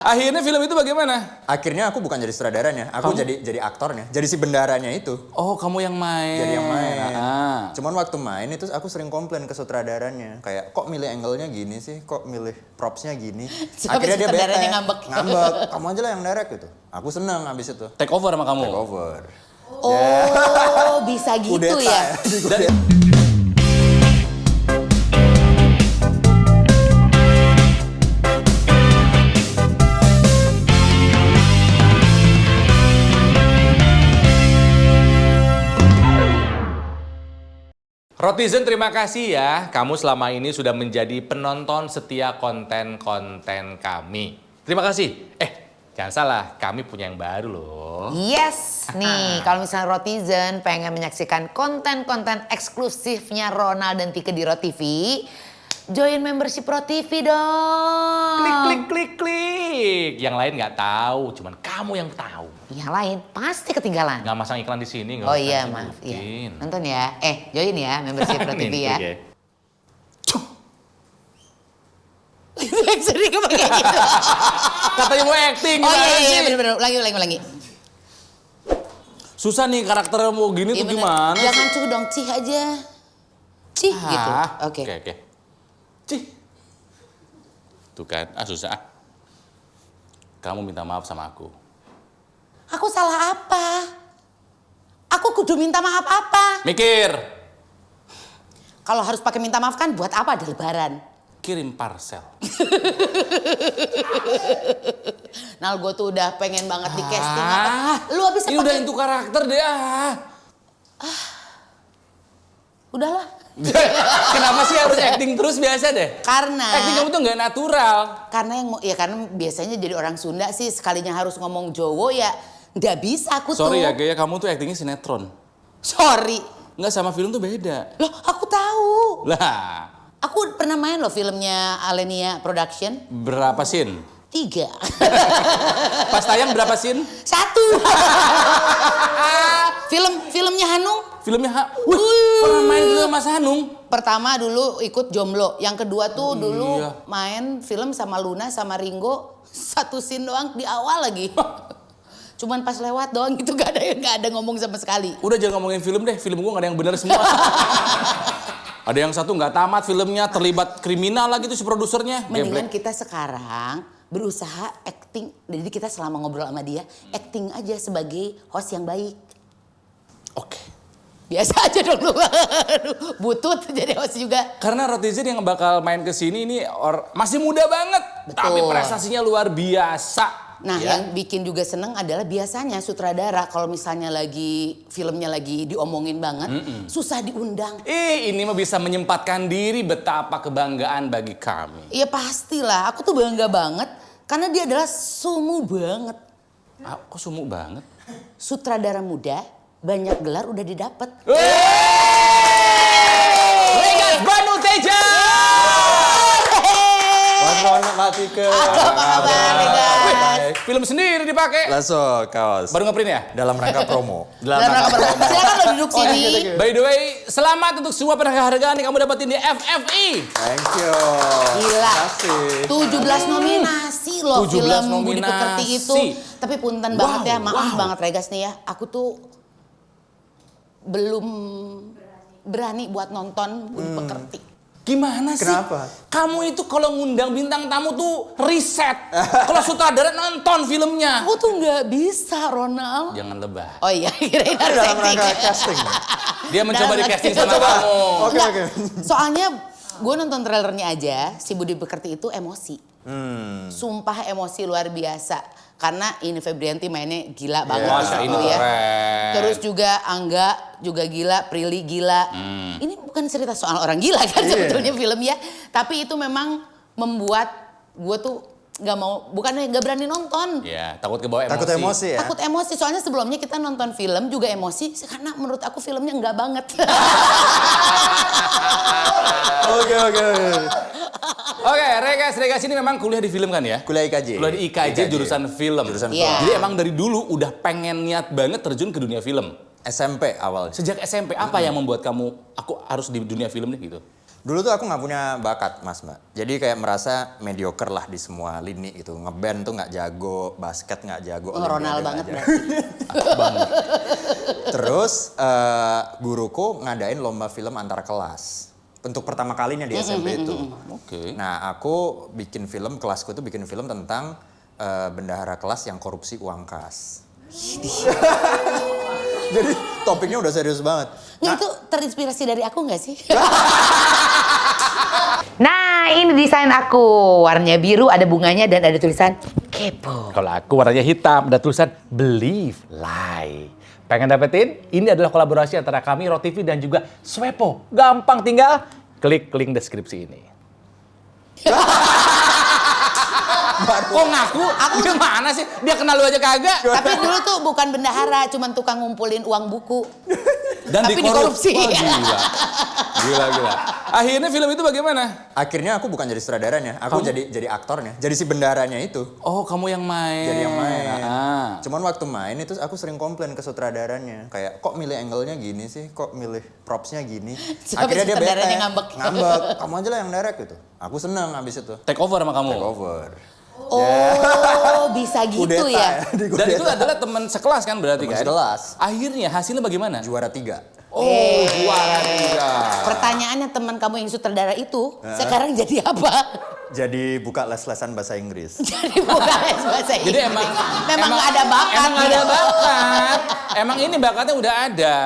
Akhirnya film itu bagaimana? Akhirnya aku bukan jadi sutradaranya, aku jadi aktornya, jadi si bendaranya itu. Oh, kamu yang main. Jadi yang main. Cuman waktu main itu aku sering komplain ke sutradaranya, kayak kok milih angle-nya gini sih, kok milih propsnya gini. Akhirnya dia bete, ngambek, kamu aja lah yang direct gitu. Aku seneng abis itu. Take over sama kamu? Take over. Oh, bisa gitu ya? Rotizen, terima kasih ya. Kamu selama ini sudah menjadi penonton setia konten-konten kami. Terima kasih. Jangan salah, kami punya yang baru loh. Yes, nih kalau misalnya Rotizen pengen menyaksikan konten-konten eksklusifnya Ronald dan Tika di RoTV, join membership RoTV dong. Klik. Yang lain nggak tahu, cuman kamu yang tahu. Yang lain pasti ketinggalan. Nggak masang iklan di sini. Oh iya, maaf. Iya. Nonton ya. Join ya membership RoTV ya. Sering kayak gitu. Katanya mau acting. Oh iya, bener-bener. Ulangi. Susah nih karakternya mau gini tuh gimana? Jangan cuy dong, cih aja. Cih gitu. Oke. Cih. Tuh kan, susah. Kamu minta maaf sama aku. Aku salah apa? Aku kudu minta maaf apa? Mikir. Kalau harus pakai minta maaf kan buat apa di lebaran? Kirim parcel. Nah, gue tuh udah pengen banget di casting. Lu abis ini udah itu karakter deh. Udahlah. Kenapa sih harus acting terus biasa deh? Karena acting kamu tuh nggak natural. Karena biasanya jadi orang Sunda sih sekalinya harus ngomong Jowo ya nggak bisa aku tuh. Sorry ya, kayak kamu tuh actingnya sinetron. Sorry. Nggak, sama film tuh beda. Loh, aku tahu. Lah. Aku pernah main loh filmnya Alenia Production. Berapa scene? 3. Pas tayang berapa scene? 1. Filmnya Hanung. Pernah main film sama Mas Hanung? Pertama dulu ikut Jomblo. Yang kedua tuh dulu main film sama Luna sama Ringo. 1 scene doang di awal lagi. Cuman pas lewat doang gitu gak ada ngomong sama sekali. Udah jangan ngomongin film deh, film gua gak ada yang bener semua. Ada yang satu nggak tamat filmnya, terlibat kriminal lagi tuh si produsernya. Mendingan kita sekarang berusaha acting. Jadi kita selama ngobrol sama dia, acting aja sebagai host yang baik. Oke. Biasa aja dong lu. Butut jadi host juga. Karena Rotizen yang bakal main ke sini ini masih muda banget. Betul. Tapi prestasinya luar biasa. Nah, yang bikin juga seneng adalah biasanya sutradara kalau misalnya filmnya lagi diomongin banget, susah diundang. Ini mah bisa menyempatkan diri, betapa kebanggaan bagi kami. Iya pastilah, aku tuh bangga banget karena dia adalah sumu banget. Kok sumu banget? Sutradara muda, banyak gelar udah didapat. Regas Banu Teja! Mati ke. Apa kabar, Regas? Film sendiri dipakai. Langsung kaos. Baru ngeprint ya? Dalam rangka promo. Silakan lo duduk sini. By the way, selamat untuk semua penghargaan yang kamu dapetin di FFI. Thank you. Gila. Terima kasih. 17 nominasi loh 17 film Budi nominasi. Pekerti itu. Tapi punten banget ya, maaf banget Regas nih ya. Aku tuh belum berani buat nonton Budi Pekerti. Gimana sih? Kenapa? Kamu itu kalau ngundang bintang tamu tuh riset. Kalau sutradara nonton filmnya. Aku tuh nggak bisa, Ronald. Jangan lebah. Oh iya, kirain harus Dalam acting. rangka casting. Dia mencoba di casting sama Coba. kamu. Oke. Soalnya gue nonton trailernya aja, si Budi Pekerti itu emosi. Sumpah emosi luar biasa. Karena ini Febrianti mainnya gila banget Wah, ini ya. keren. Terus juga Angga juga gila, Prilly gila. Ini bukan cerita soal orang gila kan sebetulnya film ya. Tapi itu memang membuat gue tuh bukannya nggak berani nonton. Ya, takut kebawa emosi. Takut emosi ya? Takut emosi, soalnya sebelumnya kita nonton film juga emosi. Karena menurut aku filmnya nggak banget. Oke. Oke, Regas ini memang kuliah di film kan ya? Kuliah IKJ. Kuliah di IKJ jurusan film. Iya. Jadi emang dari dulu udah pengen niat banget terjun ke dunia film. SMP awalnya. Sejak SMP apa yang membuat kamu, aku harus di dunia film nih gitu? Dulu tuh aku nggak punya bakat, Mbak. Jadi kayak merasa mediocre lah di semua lini itu. Ngeband tuh nggak jago, basket nggak jago. Ronald banget nggak berarti. banget. Terus guruku ngadain lomba film antar kelas. Untuk pertama kalinya di SMP itu. Oke. Nah, aku bikin film, kelasku tuh bikin film tentang bendahara kelas yang korupsi uang kas. Jadi topiknya udah serius banget. Nggak, itu terinspirasi dari aku nggak sih? Nah, ini desain aku. Warnanya biru, ada bunganya dan ada tulisan kepo. Kalau aku warnanya hitam, ada tulisan Believe Lie. Pengen dapetin? Ini adalah kolaborasi antara kami, ROTV dan juga Swepo. Gampang, tinggal klik link deskripsi ini. Kok ngaku? Aku gimana sih? Dia kenal lu aja kagak. Tapi dulu tuh bukan bendahara, cuman tukang ngumpulin uang buku. Dan Tapi dikorupsi. Wah, gila. Akhirnya film itu bagaimana? Akhirnya aku bukan jadi sutradaranya, aku jadi aktornya, jadi si bendaharanya itu. Oh, kamu yang main. Jadi yang main. Ah. Cuman waktu main itu aku sering komplain ke sutradaranya, kayak kok milih angle-nya gini sih, kok milih props-nya gini. Sampai Akhirnya dia bete. sutradaranya ngambek. Kamu aja lah yang direct gitu. Aku seneng abis itu. Take over sama kamu. Take over. Oh, bisa gitu Kudeta ya. Dan itu adalah teman sekelas kan berarti Teman kan? sekelas. Akhirnya hasilnya bagaimana? Juara 3. Oh, juara 3. Pertanyaannya teman kamu yang sutradara itu sekarang jadi apa? Jadi buka les-lesan bahasa Inggris. Jadi bukan les bahasa Inggris. Jadi emang nggak ada bakat. Emang nggak ada gitu. bakat. Emang ini bakatnya udah ada.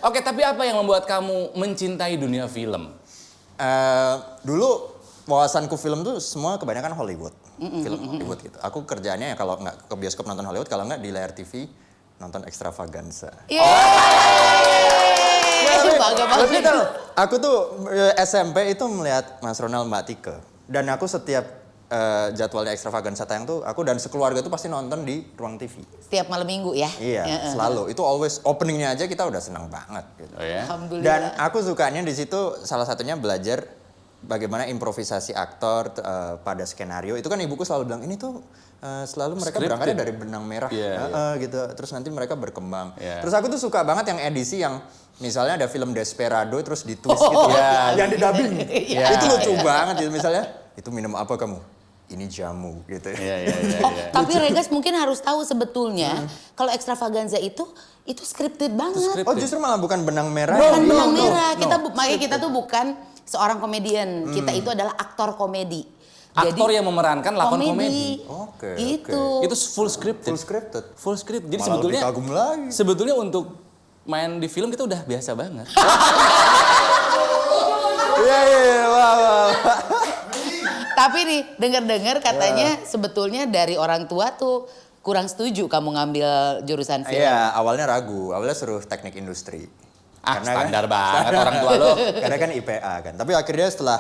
Oke, tapi apa yang membuat kamu mencintai dunia film? Dulu wawasanku film tuh semua kebanyakan Hollywood. Film Hollywood gitu. Aku kerjaannya ya kalau nggak ke bioskop nonton Hollywood, kalau nggak di layar TV nonton Extravaganza. Bangga banget. Aku tuh SMP itu melihat Mas Ronald, Mbak Tike. Dan aku setiap jadwalnya Extravaganza tayang tuh, aku dan sekeluarga tuh pasti nonton di ruang TV. Setiap malam minggu ya? Iya, selalu. Itu always openingnya aja kita udah senang banget. Gitu. Oh ya? Alhamdulillah. Dan aku sukanya di situ salah satunya belajar bagaimana improvisasi aktor pada skenario. Itu kan ibuku selalu bilang, ini tuh selalu mereka Scripted. berangkatnya dari benang merah. Gitu. Terus nanti mereka berkembang. Terus aku tuh suka banget yang edisi yang misalnya ada film Desperado terus ditwist gitu. Yang didubbing. Itu lucu banget gitu. Misalnya, itu minum apa kamu? Ini jamu gitu. Tapi Regas mungkin harus tahu sebetulnya kalau Extravaganza itu scripted banget. Oh, justru malah bukan benang merah. Bukan benang merah. Makanya kita tuh bukan seorang komedian. Kita itu adalah aktor komedi. Aktor yang memerankan lakon komedi. Oke. Itu. Itu full scripted. Full scripted. Jadi Malah lebih kagum lagi. sebetulnya untuk main di film kita udah biasa banget. Iya, wow. Tapi nih, dengar-dengar katanya sebetulnya dari orang tua tuh kurang setuju kamu ngambil jurusan film. Iya, awalnya ragu. Awalnya suruh teknik industri. Standar banget orang tua lo. Karena kan IPA kan. Tapi akhirnya setelah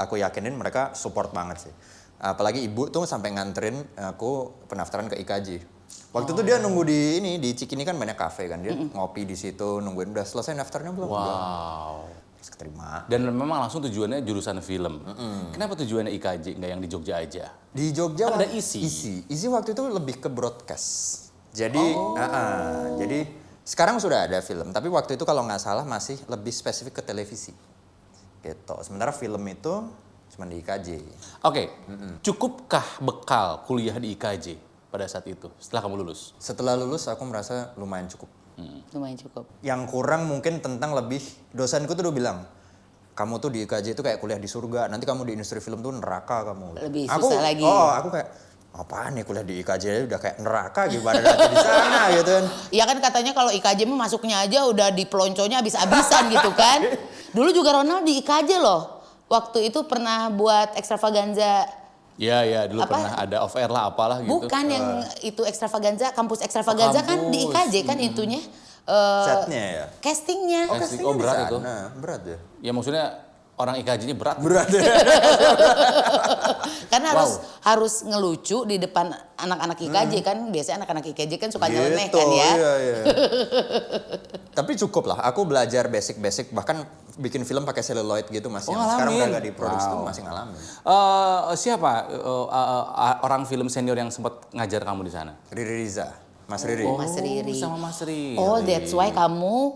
aku yakinin mereka support banget sih. Apalagi ibu tuh sampai nganterin aku pendaftaran ke IKJ. Waktu itu dia nunggu di Cikini kan banyak kafe kan. Dia ngopi di situ, nungguin udah selesai daftarnya belum? Wow. Terus keterima. Dan memang langsung tujuannya jurusan film. Kenapa tujuannya IKJ nggak yang di Jogja aja? Di Jogja Kan ada isi. Isi waktu itu lebih ke broadcast. Jadi, jadi sekarang sudah ada film. Tapi waktu itu kalau nggak salah masih lebih spesifik ke televisi. Gitu. Sementara film itu cuma di IKJ. Oke, cukupkah bekal kuliah di IKJ pada saat itu setelah kamu lulus? Setelah lulus aku merasa lumayan cukup. Lumayan cukup. Yang kurang mungkin tentang lebih, dosenku tuh udah bilang, kamu tuh di IKJ itu kayak kuliah di surga, nanti kamu di industri film tuh neraka kamu. Lebih susah lagi. Aku kayak, apaan nih kuliah di IKJ udah kayak neraka gimana nanti di sana gitu kan. Iya kan katanya kalau IKJ mah masuknya aja udah di pelonconya habis-habisan gitu kan. Dulu juga Ronald di IKJ loh. Waktu itu pernah buat Extravaganza. Iya, dulu pernah ada off air lah apalah gitu. Bukan yang itu Extravaganza, kampus Extravaganza kan di IKJ kan itunya. Setnya ya? Castingnya. Oh, berat itu. Berat ya? Ya maksudnya orang IKJ-nya berat. Berat ya? Karena harus ngelucu di depan anak-anak IKJ kan. Biasanya anak-anak IKJ kan suka nyeleneh kan ya. Iya. Tapi cukup lah, aku belajar basic-basic, bahkan bikin film pakai celluloid gitu Mas. Yang sekarang udah gak diproduksi tuh masih ngalamin. Siapa orang film senior yang sempat ngajar kamu di sana? Riri Riza, Mas Riri. Mas Riri. Sama Mas Riri. Oh, that's why kamu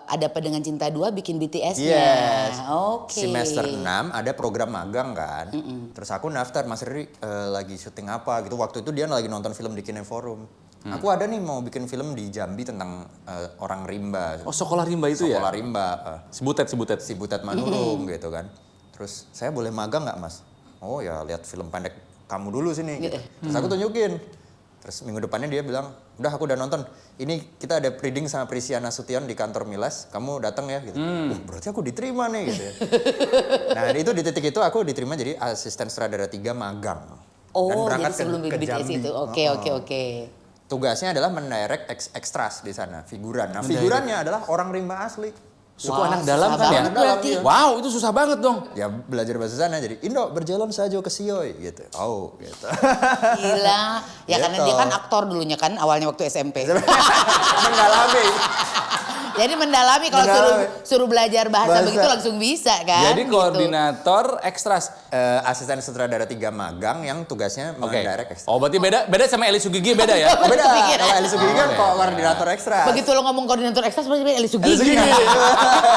Ada Apa Dengan Cinta 2 bikin BTS-nya. Yes. Oke. Semester 6 ada program magang kan. Terus aku daftar, Mas Riri lagi syuting apa gitu. Waktu itu dia lagi nonton film di Kineforum. Aku ada nih mau bikin film di Jambi tentang orang rimba. Oh, Sekolah Rimba itu ya? Sekolah rimba. Sebutet. Si Butet Manurung gitu kan. Terus saya boleh magang nggak Mas? Oh ya lihat film pendek kamu dulu sini gitu. Terus aku tunjukin. Terus minggu depannya dia bilang, udah aku udah nonton. Ini kita ada reading sama Prisiana Sution di kantor Milas, kamu datang ya gitu. Berarti aku diterima nih gitu ya. Nah itu di titik itu aku diterima jadi asisten sutradara 3 magang. Dan Oh, berangkat jadi sebelum ke BTS Jambi. itu. Oke. Tugasnya adalah mendirect ekstras di sana, figuran. Nah figurannya adalah orang rimba asli. Suku Wah, anak dalam susah kan ya? banget berarti. Wow, itu susah banget dong. Ya belajar bahasa sana jadi Indo berjalan saja ke Sioi gitu. Oh gitu. Gila. Ya karena Gitu. dia kan aktor dulunya kan awalnya waktu SMP. Mendalami. Jadi mendalami kalau suruh belajar bahasa begitu langsung bisa kan. Jadi gitu. koordinator ekstras. Asisten sutradara 3 magang yang tugasnya Oke. mendirect ekstras. Oh, berarti beda sama Eli Sugigi beda ya? Beda, Pikir. kalau Eli Sugigi kan koordinator ekstra. Begitu lo ngomong koordinator ekstras pasti Eli Eli Sugigi. Sugigi.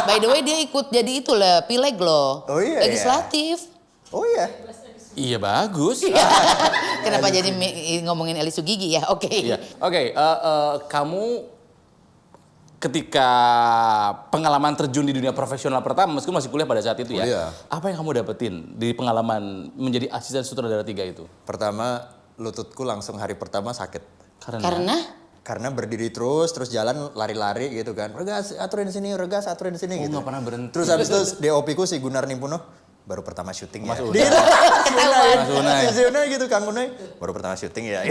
By the way dia ikut jadi itu lah pileg loh. Oh iya, Legislatif. Oh iya. Iya bagus. Kenapa jadi ngomongin Eli Sugigi ya? Oke. Iya. Oke, kamu ketika pengalaman terjun di dunia profesional pertama, meskipun masih kuliah pada saat itu ya, Kuliah. apa yang kamu dapetin di pengalaman menjadi asisten sutradara 3 itu? Pertama lututku langsung hari pertama sakit. Karena Berdiri terus jalan lari-lari gitu kan. Regas aturin sini, regas aturin sini gitu. Nggak pernah berhenti. Terus habis itu DOP ku si Gunar Nimpuno baru pertama syuting ya. Mas Unai. Si Unai gitu, Kang Unai baru pertama syuting ya.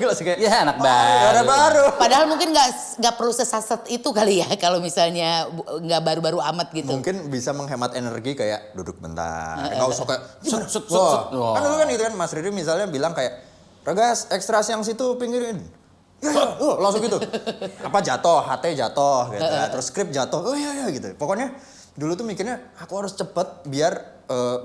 Gue langsung kayak, Ya anak baru. Anak baru. padahal mungkin nggak perlu sesaset itu kali ya kalau misalnya nggak baru-baru amat gitu. Mungkin bisa menghemat energi kayak duduk bentar. Nggak usah kayak Set. wah. Wah. Kan dulu kan gitu kan Mas Riri misalnya bilang kayak Regas ekstras yang situ pinggirin. Ya, langsung gitu. Apa jatuh, HT jatuh gitu. Terus skrip jatuh. Oh iya gitu. Pokoknya dulu tuh mikirnya aku harus cepet biar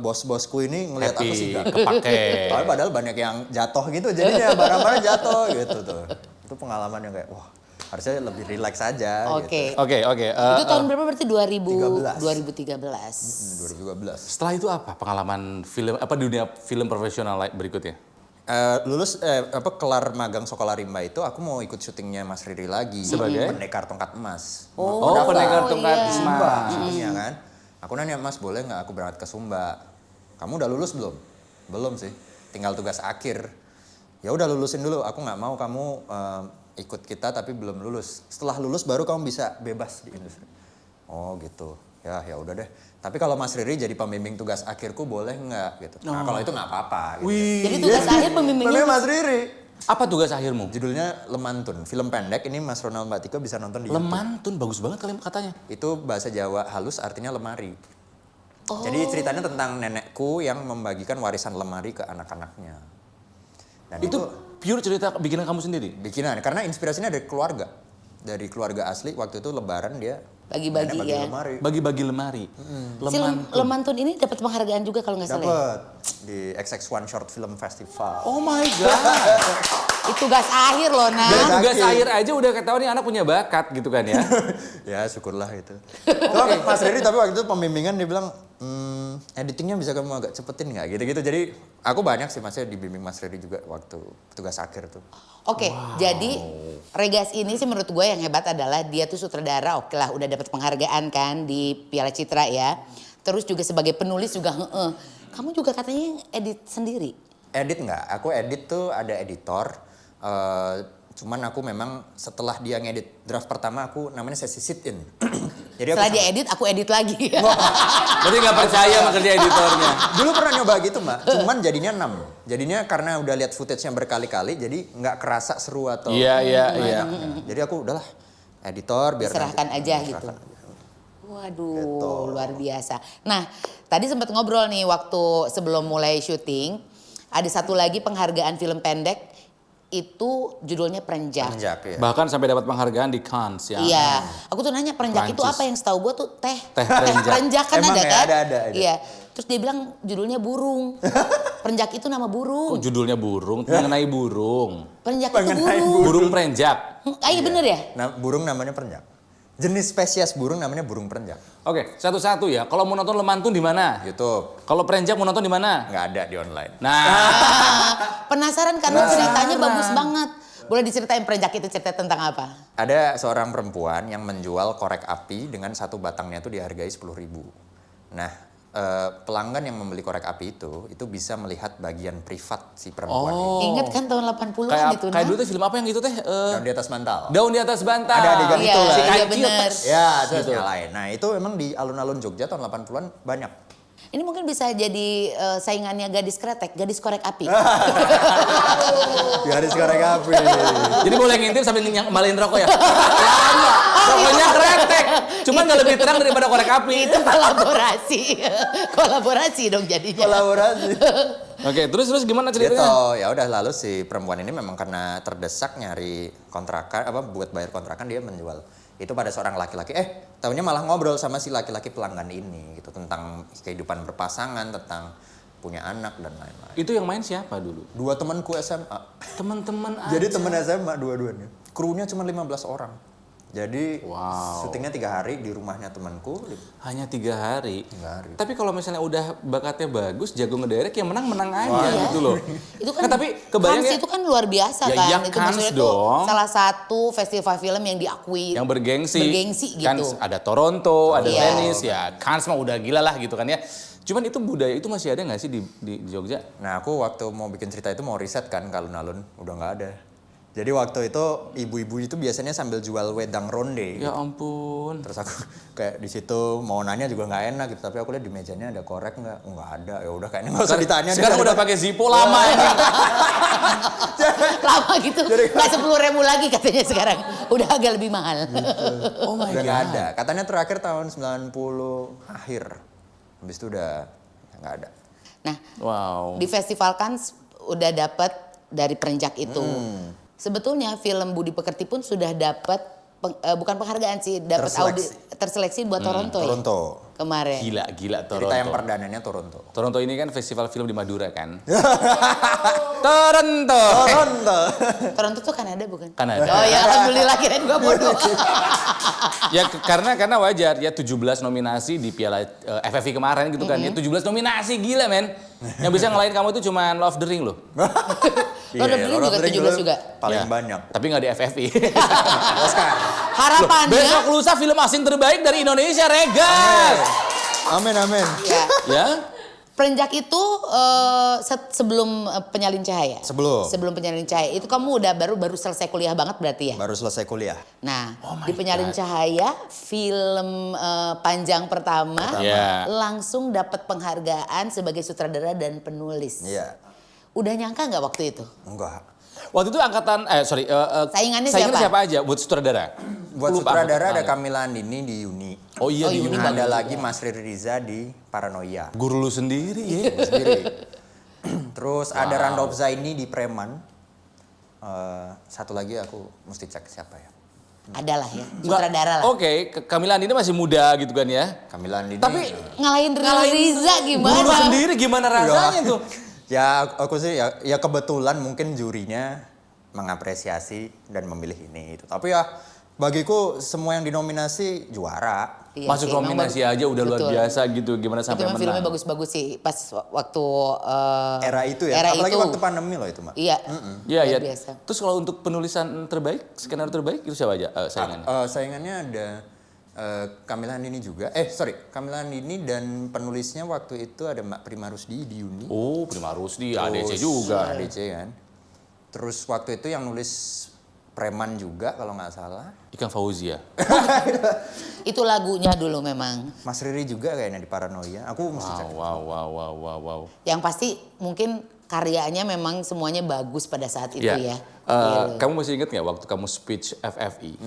bos-bosku ini ngelihat aku sih gak kepake. padahal banyak yang jatuh gitu jadinya barang-barang jatuh gitu tuh. Itu pengalaman yang kayak wah harusnya lebih rileks aja Oke. gitu. Oke. Itu tahun berapa berarti 13. 2013. 2012. Setelah itu apa pengalaman film di dunia film profesional berikutnya? Kelar magang Sekolah Rimba itu aku mau ikut syutingnya Mas Riri lagi. Sebagai? Pendekar Tongkat Emas. Oh, Pendekar Tongkat iya. Di Sumba Emas. syutingnya kan. Aku nanya, Mas boleh nggak aku berangkat ke Sumba? Kamu udah lulus belum? Belum sih, tinggal tugas akhir. Ya udah lulusin dulu, aku nggak mau kamu ikut kita tapi belum lulus. Setelah lulus baru kamu bisa bebas di industri. Oh gitu, ya udah deh. Tapi kalau Mas Riri jadi pembimbing tugas akhirku boleh nggak gitu? Nah kalau itu nggak apa-apa. Gitu. Jadi tugas akhir pembimbingnya Namanya Mas Riri. Apa tugas akhirmu? Judulnya Lemantun, film pendek. Ini Mas Ronald Mbak Tiko bisa nonton di YouTube. Lemantun, bagus banget kalian katanya. Itu bahasa Jawa halus artinya lemari. Jadi ceritanya tentang nenekku yang membagikan warisan lemari ke anak-anaknya. Dan Itu pure cerita bikinan kamu sendiri? bikinan, karena inspirasinya dari keluarga. Dari keluarga asli, waktu itu lebaran dia Bagi-bagi nenek ya. lemari. Bagi-bagi lemari. Si Lemantun ini dapat penghargaan juga kalau nggak salah. Ya? Dapat di XX1 Short Film Festival. Oh my god. Itu tugas akhir loh, Nah. Dari tugas Sakit. akhir aja udah ketahuan nih anak punya bakat gitu kan ya. Ya syukurlah itu. So, Mas Riri tapi waktu itu pembimbingan dia bilang, editingnya bisa kamu agak cepetin nggak gitu-gitu. Jadi aku banyak sih masnya dibimbing Mas Riri juga waktu tugas akhir tuh. Oke, jadi Regas ini sih menurut gue yang hebat adalah dia tuh sutradara, oke lah udah dapat penghargaan kan di Piala Citra ya. Terus juga sebagai penulis juga Kamu juga katanya edit sendiri? Edit nggak, aku edit tuh ada editor. Cuman aku memang setelah dia ngedit draft pertama aku namanya sesi sit in. Jadi Setelah dia edit, aku edit lagi. Berarti nggak percaya sama kerja editornya. Dulu pernah nyoba gitu Mbak, cuman jadinya 6. Jadinya karena udah lihat footage-nya berkali-kali jadi nggak kerasa seru atau Iya. Jadi aku udahlah editor biar Serahkan nanti- aja gitu. serahkan aja. Waduh, Gitu. luar biasa. Nah, tadi sempat ngobrol nih waktu sebelum mulai syuting. Ada satu lagi penghargaan film pendek, itu judulnya Perenjak. Perenjak, ya. Bahkan sampai dapat penghargaan di Cannes ya. Iya, aku tuh nanya Perenjak itu Prancis. apa yang setahu gue tuh teh. Teh perenjak. Perenjak kan Emang ada ya, kan? ada. Iya. Terus dia bilang judulnya burung. Perenjak itu nama burung. Oh, judulnya burung, mengenai burung. Perenjak itu Mengenai burung. Burung perenjak. Iya bener ya? Nah, burung namanya perenjak. Jenis spesies burung namanya burung perenjak. Oke, satu-satu ya. Kalau mau nonton Lemantun di mana? YouTube. Kalau perenjak mau nonton di mana? Nggak ada di online. Nah, Penasaran karena ceritanya bagus banget. Boleh diceritain perenjak itu cerita tentang apa? Ada seorang perempuan yang menjual korek api dengan satu batangnya itu dihargai 10.000. Nah, pelanggan yang membeli korek api itu bisa melihat bagian privat si perempuan ini. Ingat kan tahun 80-an kayak itu, kayak nah? dulu tuh film apa yang gitu teh? Daun di atas bantal. Daun di atas bantal. Ada adegan Iya, itu lah. Si iya kancil, bener. tes. Ya, terus Gitu. nyalain. Nah, itu memang di alun-alun Jogja tahun 80-an banyak. Ini mungkin bisa jadi saingannya gadis kretek, gadis korek api. Garis korek api. Jadi boleh ngintip sambil ngembalin rokok ya? Lama, rokoknya kretek. Cuma nggak lebih terang daripada korek api. Itu kolaborasi. Kolaborasi dong jadinya. Kolaborasi. Oke, terus gimana Gitu, ceritanya? ya udah lalu si perempuan ini memang karena terdesak nyari kontrakan buat bayar kontrakan dia menjual itu pada seorang laki-laki. Tahunya malah ngobrol sama si laki-laki pelanggan ini gitu tentang kehidupan berpasangan, tentang punya anak dan lain-lain. Itu yang main siapa dulu? Dua temanku SMA. Teman-teman aja. Jadi teman SMA dua-duanya. Krunya cuma 15 orang. Jadi Wow. syutingnya 3 hari di rumahnya temanku. Hanya 3 hari. 3 hari. Tapi kalau misalnya udah bakatnya bagus, jago ngederek, yang menang aja gitu loh. Itu kan, tapi kebayang Cannes ya, itu kan luar biasa Ya, kan. iya, Itu Cannes maksudnya dong. tuh salah satu festival film yang diakui. yang bergengsi. Bergengsi Kan gitu. ada Toronto, ada Iya. Venice, ya Cannes mah udah gila lah gitu kan ya. Cuman itu budaya itu masih ada nggak sih di Jogja? Nah aku waktu mau bikin cerita itu mau riset kan ke alun-alun, udah nggak ada. Jadi waktu itu ibu-ibu itu biasanya sambil jual wedang ronde. Ya ampun. Terus aku kayak di situ mau nanya juga nggak enak gitu, tapi aku lihat di mejanya ada korek nggak? Oh, nggak ada. Ya udah kayaknya nggak usah ditanya. Sekarang deh. udah pakai Zippo lama ini. Lama gitu. Nggak 10.000 lagi katanya sekarang. Udah agak lebih mahal. Oh my Udah nggak god. ada. Katanya terakhir tahun 90 akhir. Habis itu udah nggak ada. Nah, Wow. di festival Cannes udah dapat dari perenjak itu. Sebetulnya film Budi Pekerti pun sudah dapat bukan penghargaan sih, dapat terseleksi buat Toronto ya. Toronto. Kemarin. Gila Toronto. Cerita yang perdananya Toronto. Toronto ini kan festival film di Madura kan? Toronto. Toronto. Toronto tuh Kanada bukan? Kanada. Oh ya alhamdulillah kirain gua bodoh. Ya karena wajar ya 17 nominasi di Piala FFI kemarin gitu kan ya 17 nominasi gila men. Yang bisa ngelain kamu itu cuma Love the Ring loh. Lord of the Ring juga 17 juga? Paling Ya, banyak. Tapi nggak di FFI. Oscar. Harapannya Besok lusa film asing terbaik dari Indonesia Regal. Amin amin. ya, Ya. Perenjak itu sebelum Penyalin Cahaya. Sebelum Penyalin Cahaya itu kamu udah baru selesai kuliah banget berarti ya. baru selesai kuliah. Nah, Oh my di Penyalin God. Cahaya film panjang pertama Iya. langsung dapat penghargaan sebagai sutradara dan penulis. Iya. Udah nyangka nggak waktu itu? Enggak. Waktu itu angkatan Saingannya siapa aja buat sutradara? Buat Lupa sutradara aku ada kenalnya. Kamila Andini di Uni. Oh iya Oh, di Uni Uni. bagus Ada juga. lagi Mas Riri Riza di Paranoia. Guru lu sendiri ya. Sendiri. Terus ada Randolph Zaini di Preman. Satu lagi aku mesti cek siapa ya. Adalah ya, Nggak, sutradara lah. Oke, Kamila Andini masih muda gitu kan ya. Kamila Andini. Tapi Ngalahin Riza gimana? Guru lu sendiri gimana rasanya tuh? Ya aku sih ya kebetulan mungkin jurinya mengapresiasi dan memilih ini itu. Tapi ya bagiku semua yang dinominasi juara. Iya Masuk sih, emang nominasi bagus. aja udah luar Betul. biasa gitu. Gimana Itu sampai memang filmnya menang? bagus-bagus sih pas waktu Era itu ya. Era Apalagi itu. waktu pandemi loh itu, Mbak. Iya. Iya, iya. Luar biasa. Terus kalau untuk penulisan terbaik, skenario terbaik itu siapa aja saingannya? Saingannya ada Kamila Andini juga. Kamila Andini dan penulisnya waktu itu ada Mbak Prima Rusdi di Uni. Oh, Prima Rusdi, ADC Terus juga. ADC kan. Terus waktu itu yang nulis Preman juga kalau nggak salah. Ikang Fauzia. Itu lagunya dulu memang. Mas Riri juga kayaknya di Paranoia. Aku mesti cek. Wow. Yang pasti mungkin karyanya memang semuanya bagus pada saat itu ya. Kamu masih ingat nggak waktu kamu speech FFI?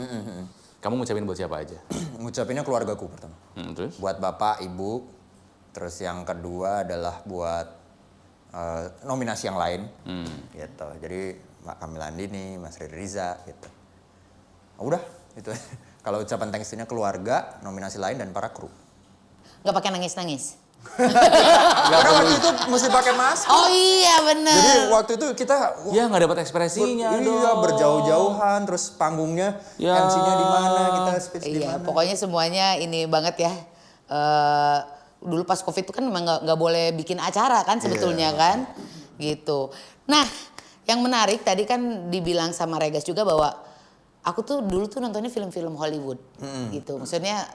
Kamu ngucapin buat siapa aja? Ngucapinnya keluargaku pertama. Terus? Buat bapak, ibu. Terus yang kedua adalah buat nominasi yang lain. Gitu. Jadi Mbak Kamila Andini, Mas Riri Riza gitu. Udah, itu. Kalau ucapan thanks-nya keluarga, nominasi lain dan para kru. Nggak pakai nangis-nangis. Karena waktu itu mesti pakai masker. Oh iya bener. Jadi waktu itu kita Ya nggak dapat ekspresinya dong. iya berjauh-jauhan, terus panggungnya Ya. MC-nya di mana, kita speech di Iya, mana. pokoknya semuanya ini banget ya. Dulu pas Covid itu kan memang nggak boleh bikin acara kan sebetulnya kan, gitu. Nah, yang menarik tadi kan dibilang sama Regas juga bahwa aku tuh dulu tuh nontonnya film-film Hollywood, gitu. Maksudnya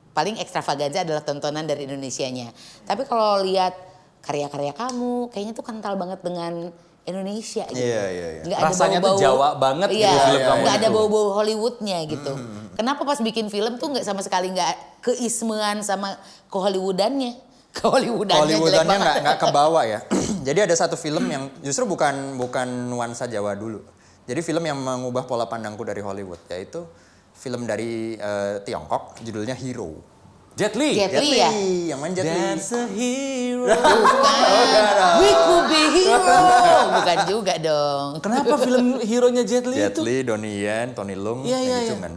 paling ekstravaganza adalah tontonan dari Indonesianya. Tapi kalau lihat karya-karya kamu, kayaknya tuh kental banget dengan Indonesia gitu. Iya. Nggak Rasanya tuh Jawa banget iya, gitu film kamu nggak ada itu. bau-bau Hollywoodnya gitu. Kenapa pas bikin film tuh nggak sama sekali nggak keismean sama kehollywoodannya? Hollywoodannya nggak ke bawah ya. Jadi ada satu film yang justru bukan nuansa Jawa dulu. Jadi film yang mengubah pola pandangku dari Hollywood, yaitu film dari Tiongkok, judulnya Hero. Jet Li. Jet Li ya? yang main Jet Li. That's a hero. Bukan. We could be hero. Bukan juga dong. Kenapa film hero-nya Jet Li Jet itu? Li, Donnie Yen, Tony Leung, Iya, iya, gitu iya. kan.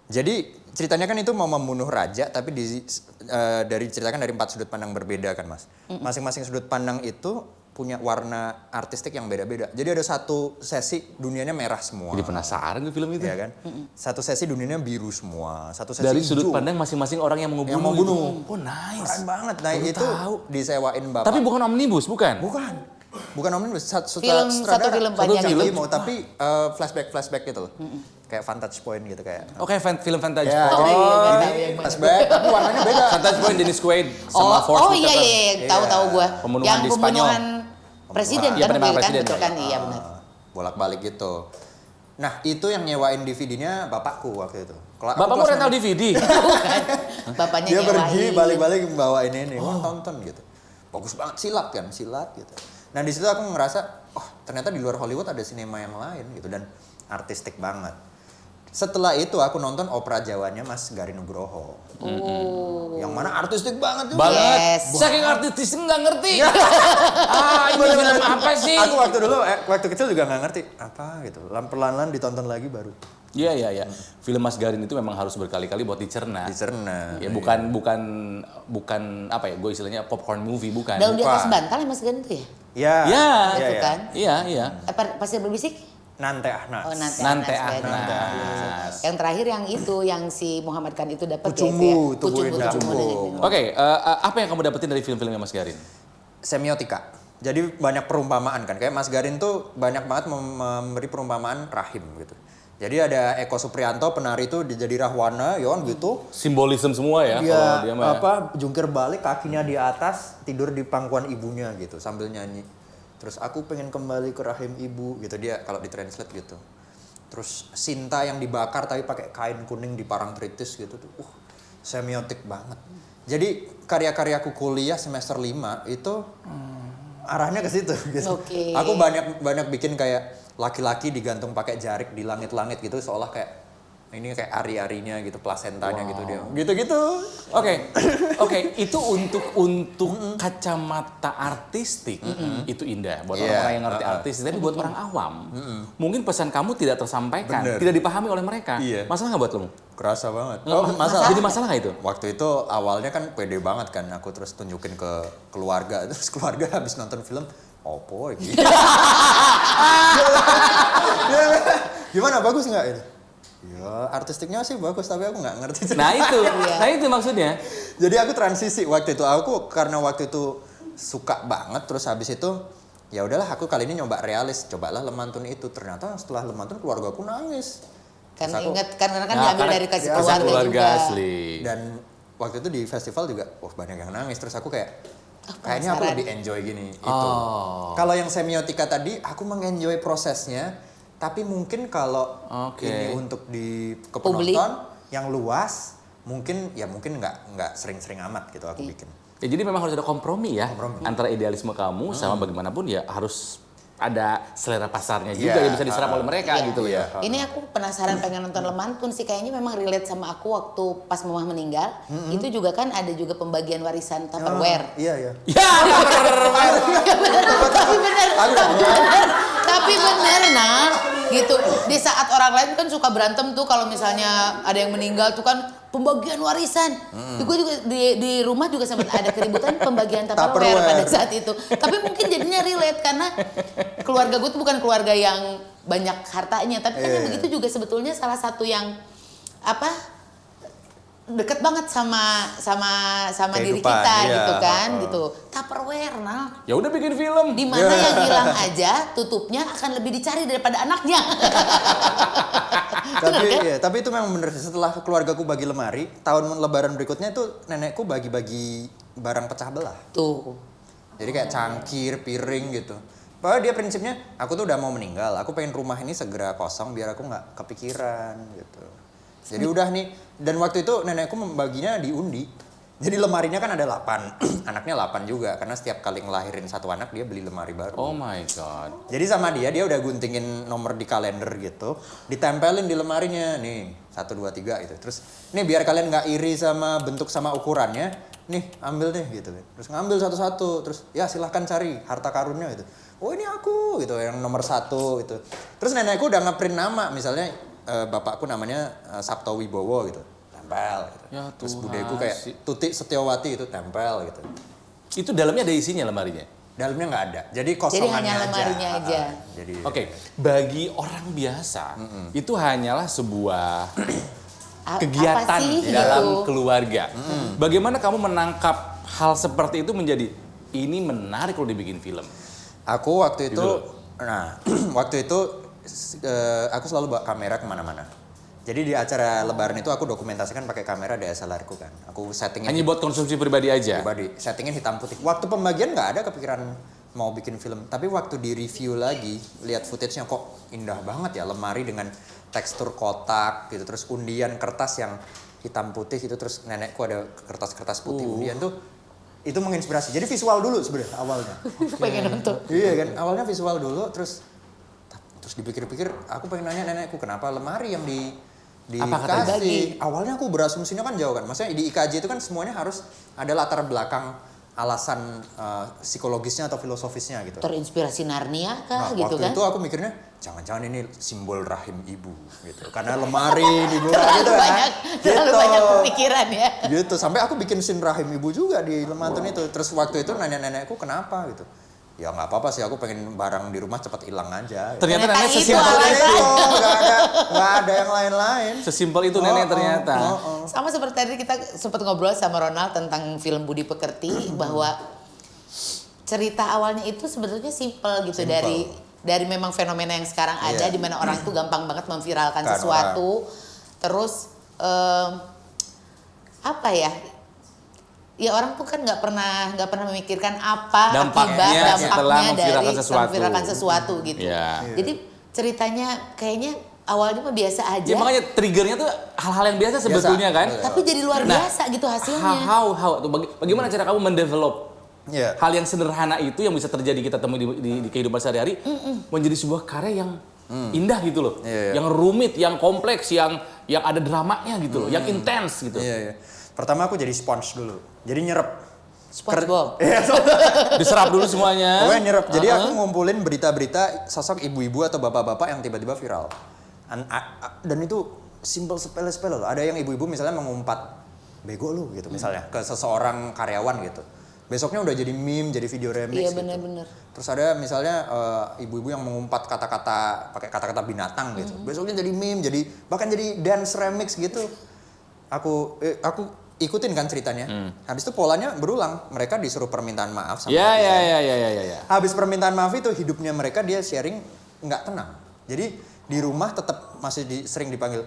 Jadi ceritanya kan itu mau membunuh raja, tapi diceritakan dari 4 sudut pandang berbeda kan mas. Masing-masing sudut pandang itu punya warna artistik yang beda-beda. Jadi ada satu sesi dunianya merah semua. Jadi penasaran gue film itu. Iya kan? Satu sesi dunianya biru semua. Satu sesi Dari sudut hijau. pandang masing-masing orang yang mau Yang bunuh. mau bunuh. Oh nice. Keren banget. Nah Baru itu tahu. disewain bapak. Tapi bukan omnibus, bukan? Bukan omnibus. Satu film panjang Satu itu. film, tapi flashback gitu loh. Kayak vantage point gitu kayak. Oke, film Vantage Ya, Point. jadi iya, ini tahu yang mana. flashback, tapi warnanya beda. Vantage Point Dennis Quaid sama Force Oh iya Whitaker. tahu gue. Pembunuhan Yang di Spanyol. pembunuhan presiden Iya, kan penembakan waktu itu presiden, betul ya. kan? Iya benar. Bolak-balik gitu. Nah, itu yang nyewain DVD-nya bapakku waktu itu. Aku Bapakmu kelas rental enam. DVD? Bukan. Bapaknya Dia nyewain. pergi balik-balik bawain ini, tonton gitu. Bagus banget silat gitu. Nah, di situ aku ngerasa, oh, ternyata di luar Hollywood ada sinema yang lain gitu dan artistik banget. Setelah itu aku nonton opera Jawanya Mas Garin Nugroho. Yang mana artistik banget juga. Banget. Yes. Saking artistis nggak ngerti. Ini film apa sih? Aku waktu dulu waktu kecil juga nggak ngerti apa gitu. Perlahan-lahan ditonton lagi baru Iya. Film Mas Garin itu memang harus berkali-kali buat dicerna. dicerna. Ya bukan apa ya, gue istilahnya popcorn movie bukan. Daun di atas Bukan. bantal ya Mas Gan itu ya? Ya. Ya. Itu kan? Iya. Pasir berbisik? Nante Ahnas. Oh nanti Nante Anas, Ahnas. Gan. Yang terakhir yang itu yang si Muhammad Khan itu dapat Pucumbu, ya. Tubuh Indah. Oke, apa yang kamu dapetin dari film-filmnya Mas Garin? Semiotika. Jadi banyak perumpamaan kan. Kayak Mas Garin tuh banyak banget memberi perumpamaan rahim gitu. Jadi ada Eko Suprianto penari itu jadi Rahwana, ya kan gitu. Simbolisme semua ya. Dia kalau dia mah. jungkir balik kakinya di atas, tidur di pangkuan ibunya gitu sambil nyanyi. Terus aku pengen kembali ke rahim ibu gitu dia kalau ditranslate gitu. Terus Sinta yang dibakar tapi pakai kain kuning di Parangtritis gitu tuh. Semiotik banget. Jadi karya-karyaku kuliah semester 5 itu arahnya ke situ gitu. Oke. Aku banyak bikin kayak laki-laki digantung pakai jarik di langit-langit gitu seolah kayak ini kayak ari-arinya gitu, plasentanya gitu dia. Gitu-gitu. Oke, itu untuk kacamata artistik itu indah buat Iya, orang-orang yang ngerti artis, tapi buat orang awam mungkin pesan kamu tidak tersampaikan, Bener. tidak dipahami oleh mereka. Iya. Masalah nggak buat kamu? Kerasa banget. Jadi masalah nggak itu? Waktu itu awalnya kan pede banget kan aku terus tunjukin ke keluarga. Terus keluarga habis nonton film, opo iki. Gimana bagus nggak itu? Ya artistiknya sih bagus tapi aku nggak ngerti. Nah itu maksudnya. Jadi aku transisi waktu itu karena waktu itu suka banget terus habis itu ya udahlah aku kali ini nyoba realis, cobalah Lemantun itu. Ternyata setelah Lemantun keluarga aku nangis. Kan Terus aku- ingat karena kan Nah, diambil karena dari kasih ya, keluarga, keluarga juga. asli. Dan waktu itu di festival juga, banyak yang nangis. Terus aku kayak, kayaknya aku penasaran. lebih enjoy gini. Itu. Kalau yang semiotika tadi, aku mengenjoy prosesnya. Tapi mungkin kalau Oke. ini untuk ke Publik. penonton yang luas, mungkin nggak sering-sering amat gitu aku bikin. Ya, jadi memang harus ada kompromi ya antara idealisme kamu sama bagaimanapun ya harus ada selera pasarnya juga Iya. yang bisa diserap oleh mereka Iya. gitu ya. Ini aku penasaran pengen nonton Lemantun sih, kayaknya memang relate sama aku waktu pas mamah meninggal. Itu juga kan ada juga pembagian warisan Tupperware. Iya. Ya, Tapi bener nah gitu. Di saat orang lain kan suka berantem tuh kalau misalnya ada yang meninggal tuh kan pembagian warisan. Gue juga di rumah juga sempat ada keributan pembagian Tupperware pada saat itu. Tapi mungkin jadinya relate karena keluarga gue tuh bukan keluarga yang banyak hartanya, tapi kan yang begitu juga sebetulnya salah satu yang deket banget sama diri kita gitu kan gitu. Tupperware Ya udah bikin film. di mana yang hilang aja tutupnya akan lebih dicari daripada anaknya. Tapi itu memang bener. Setelah keluargaku bagi lemari, tahun lebaran berikutnya itu nenekku bagi-bagi barang pecah belah. Tuh. Jadi kayak cangkir, piring gitu. Padahal dia prinsipnya, aku tuh udah mau meninggal, aku pengen rumah ini segera kosong biar aku nggak kepikiran gitu. Jadi udah nih, dan waktu itu nenekku membaginya di undi. Jadi lemarinya kan ada 8, anaknya 8 juga. Karena setiap kali ngelahirin satu anak dia beli lemari baru. Oh my god. Jadi sama dia udah guntingin nomor di kalender gitu. Ditempelin di lemarinya, nih 1, 2, 3 gitu. Terus nih biar kalian nggak iri sama bentuk sama ukurannya, nih ambil deh gitu. Terus ngambil satu-satu, terus ya silahkan cari harta karunnya gitu. Oh ini aku gitu, yang nomor 1 gitu. Terus nenekku udah ngeprint nama, misalnya bapakku namanya Sabto Wibowo gitu, tempel gitu. Ya, terus budeku kayak Tuti Setiawati itu tempel gitu. Itu dalamnya ada isinya lemarinya? Dalamnya nggak ada, jadi kosongannya hanya lemarinya aja. Oke, bagi orang biasa itu hanyalah sebuah kegiatan dalam keluarga. Bagaimana kamu menangkap hal seperti itu menjadi ini menarik kalau dibikin film? Aku waktu itu, waktu itu aku selalu bawa kamera kemana-mana. Jadi di acara Lebaran itu aku dokumentasikan pakai kamera DSLR ku kan. Aku settingin. Hanya buat konsumsi pribadi aja? Pribadi, settingin hitam putih. Waktu pembagian nggak ada kepikiran mau bikin film. Tapi waktu di review lagi, lihat footage-nya kok indah banget ya. Lemari dengan tekstur kotak gitu. Terus undian kertas yang hitam putih itu. Terus nenekku ada kertas-kertas putih undian tuh. Itu menginspirasi. Jadi visual dulu sebenarnya awalnya. Pengen nonton. Iya kan, awalnya visual dulu. Terus dipikir-pikir, aku pengen nanya nenekku kenapa lemari yang dikasih. Awalnya aku berasumsinya kan jauh kan. Maksudnya di IKJ itu kan semuanya harus ada latar belakang alasan psikologisnya atau filosofisnya gitu. Terinspirasi Narnia kah gitu kan? Waktu itu aku mikirnya jangan-jangan ini simbol rahim ibu gitu. Karena lemari dibuka gitu kan. Terlalu banyak pemikiran ya. Gitu, sampai aku bikin scene rahim ibu juga di lemantun itu. Terus waktu itu nanya nenekku kenapa gitu. Ya nggak apa-apa sih, aku pengen barang di rumah cepat hilang aja. Ternyata nenek sesimpel itu, nggak ada yang lain-lain. Sesimpel itu nenek ternyata. Sama seperti tadi kita sempat ngobrol sama Ronald tentang film Budi Pekerti bahwa cerita awalnya itu sebetulnya simple gitu. Dari memang fenomena yang sekarang ada di mana orang tuh gampang banget memviralkan sesuatu. Terus ya orang tuh kan nggak pernah memikirkan apa dampaknya setelah dari memviralkan sesuatu gitu. Yeah. Jadi ceritanya kayaknya awalnya mah biasa aja. Ya makanya triggernya tuh hal-hal yang biasa sebetulnya kan. Tapi jadi luar biasa gitu hasilnya. Bagaimana cara kamu mendevelop hal yang sederhana itu yang bisa terjadi kita temui di kehidupan sehari-hari menjadi sebuah karya yang indah gitu loh. Yang rumit, yang kompleks, yang ada dramanya gitu loh, yang intens gitu. Pertama aku jadi sponge dulu. Jadi nyerap. SpongeBob. Diserap dulu semuanya. Pokoknya nyerap. Jadi aku ngumpulin berita-berita sosok ibu-ibu atau bapak-bapak yang tiba-tiba viral. Dan itu simple sepele-sepele loh. Ada yang ibu-ibu misalnya mengumpat bego lu gitu misalnya ke seseorang karyawan gitu. Besoknya udah jadi meme, jadi video remix. Iya gitu. benar-benar. Terus ada misalnya ibu-ibu yang mengumpat kata-kata pakai kata-kata binatang gitu. Besoknya jadi meme, bahkan jadi dance remix gitu. Aku ikutin kan ceritanya. Habis itu polanya berulang. Mereka disuruh permintaan maaf sama Ya. Habis permintaan maaf itu hidupnya mereka dia sharing nggak tenang. Jadi di rumah tetap masih sering dipanggil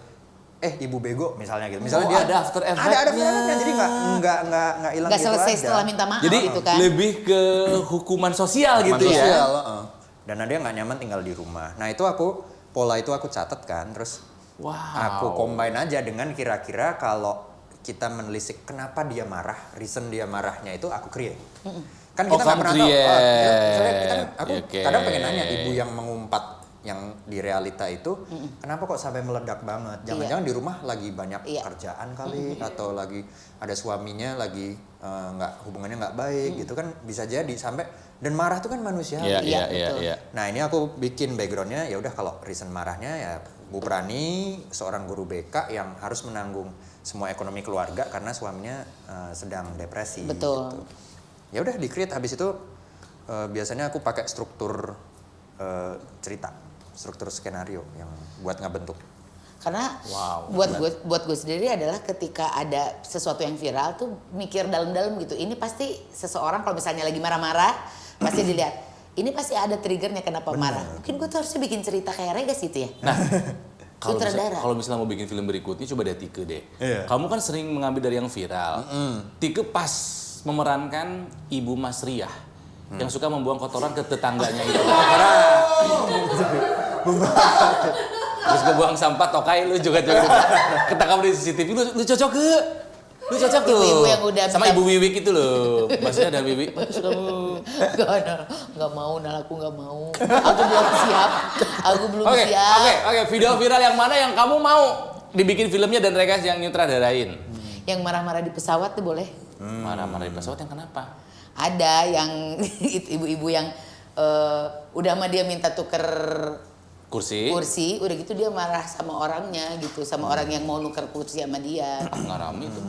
ibu bego misalnya gitu. Misalnya dia ada after effect-nya. Ada after effect-nya. Jadi nggak hilang Nggak gitu selesai aja. setelah minta maaf Jadi gitu kan. lebih ke hukuman sosial gitu ya. Dan dia nggak nyaman tinggal di rumah. Nah itu pola itu aku catat kan. Terus aku combine aja dengan kira-kira kalau kita menelisik kenapa dia marah, reason dia marahnya itu aku create. Kan kita nggak pernah tahu. Aku kadang pengen nanya ibu yang mengumpat yang di realita itu, kenapa kok sampai meledak banget? Jangan-jangan di rumah lagi banyak kerjaan kali, atau lagi ada suaminya lagi hubungannya nggak baik gitu kan, bisa jadi sampai dan marah tuh kan manusia. Iya. Nah ini aku bikin backgroundnya ya udah kalau reason marahnya ya Bu Prani seorang guru BK yang harus menanggung semua ekonomi keluarga karena suaminya sedang depresi. Betul. Gitu. Ya udah di-create, habis itu biasanya aku pakai struktur cerita, struktur skenario yang buat ngebentuk. Karena buat gue sendiri adalah ketika ada sesuatu yang viral tuh mikir dalam-dalam gitu. Ini pasti seseorang kalau misalnya lagi marah-marah pasti dilihat. Ini pasti ada triggernya kenapa marah. Mungkin gue tuh harusnya bikin cerita kayak Regas gitu ya. Nah, kalau misalnya mau bikin film berikutnya coba deh Tike deh. Iya. Kamu kan sering mengambil dari yang viral. Tike pas memerankan Ibu Mas Riah yang suka membuang kotoran ke tetangganya itu. Terus gue buang sampah tokai, lu juga ketangkap di CCTV, lu cocok ke? Lu cocok tuh. Ibu-ibu yang udah sama Ibu Wiwik itu loh. Maksudnya ada Wiwik, bagus kamu. Gak mau, aku gak mau. Aku belum siap. Oke, video viral yang mana yang kamu mau dibikin filmnya dan Regas yang nyutradarain? Yang marah-marah di pesawat tuh boleh. Marah-marah di pesawat yang kenapa? Ada yang ibu-ibu yang udah sama dia minta tuker kursi, udah gitu dia marah sama orangnya gitu, sama orang yang mau nuker kursi sama dia. Nggak rame tuh.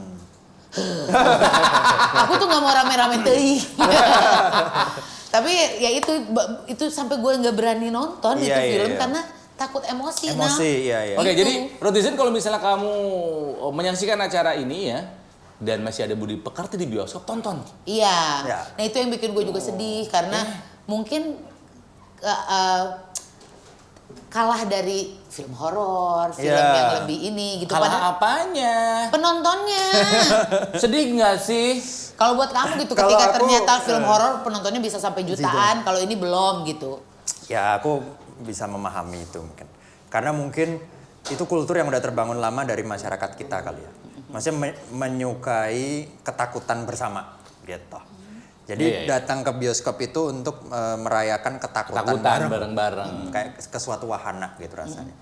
Aku tuh nggak mau rame-rame teuing. Tapi ya itu sampai gue nggak berani nonton itu film karena takut emosi. Iya. Oke, jadi Rotizen kalau misalnya kamu menyaksikan acara ini ya dan masih ada Budi Pekerti di bioskop, tonton. Iya. Nah itu yang bikin gue juga sedih karena mungkin kalah dari film horor, film yang lebih ini gitu. Kalah apanya? Penontonnya. Sedih nggak sih? Kalau buat kamu gitu, ketika ternyata film horor penontonnya bisa sampai jutaan, kalau ini belum gitu. Ya aku bisa memahami itu mungkin. Karena mungkin itu kultur yang udah terbangun lama dari masyarakat kita kali ya. Maksudnya menyukai ketakutan bersama gitu. Jadi datang ke bioskop itu untuk merayakan ketakutan bareng-bareng. Kayak ke suatu wahana gitu rasanya.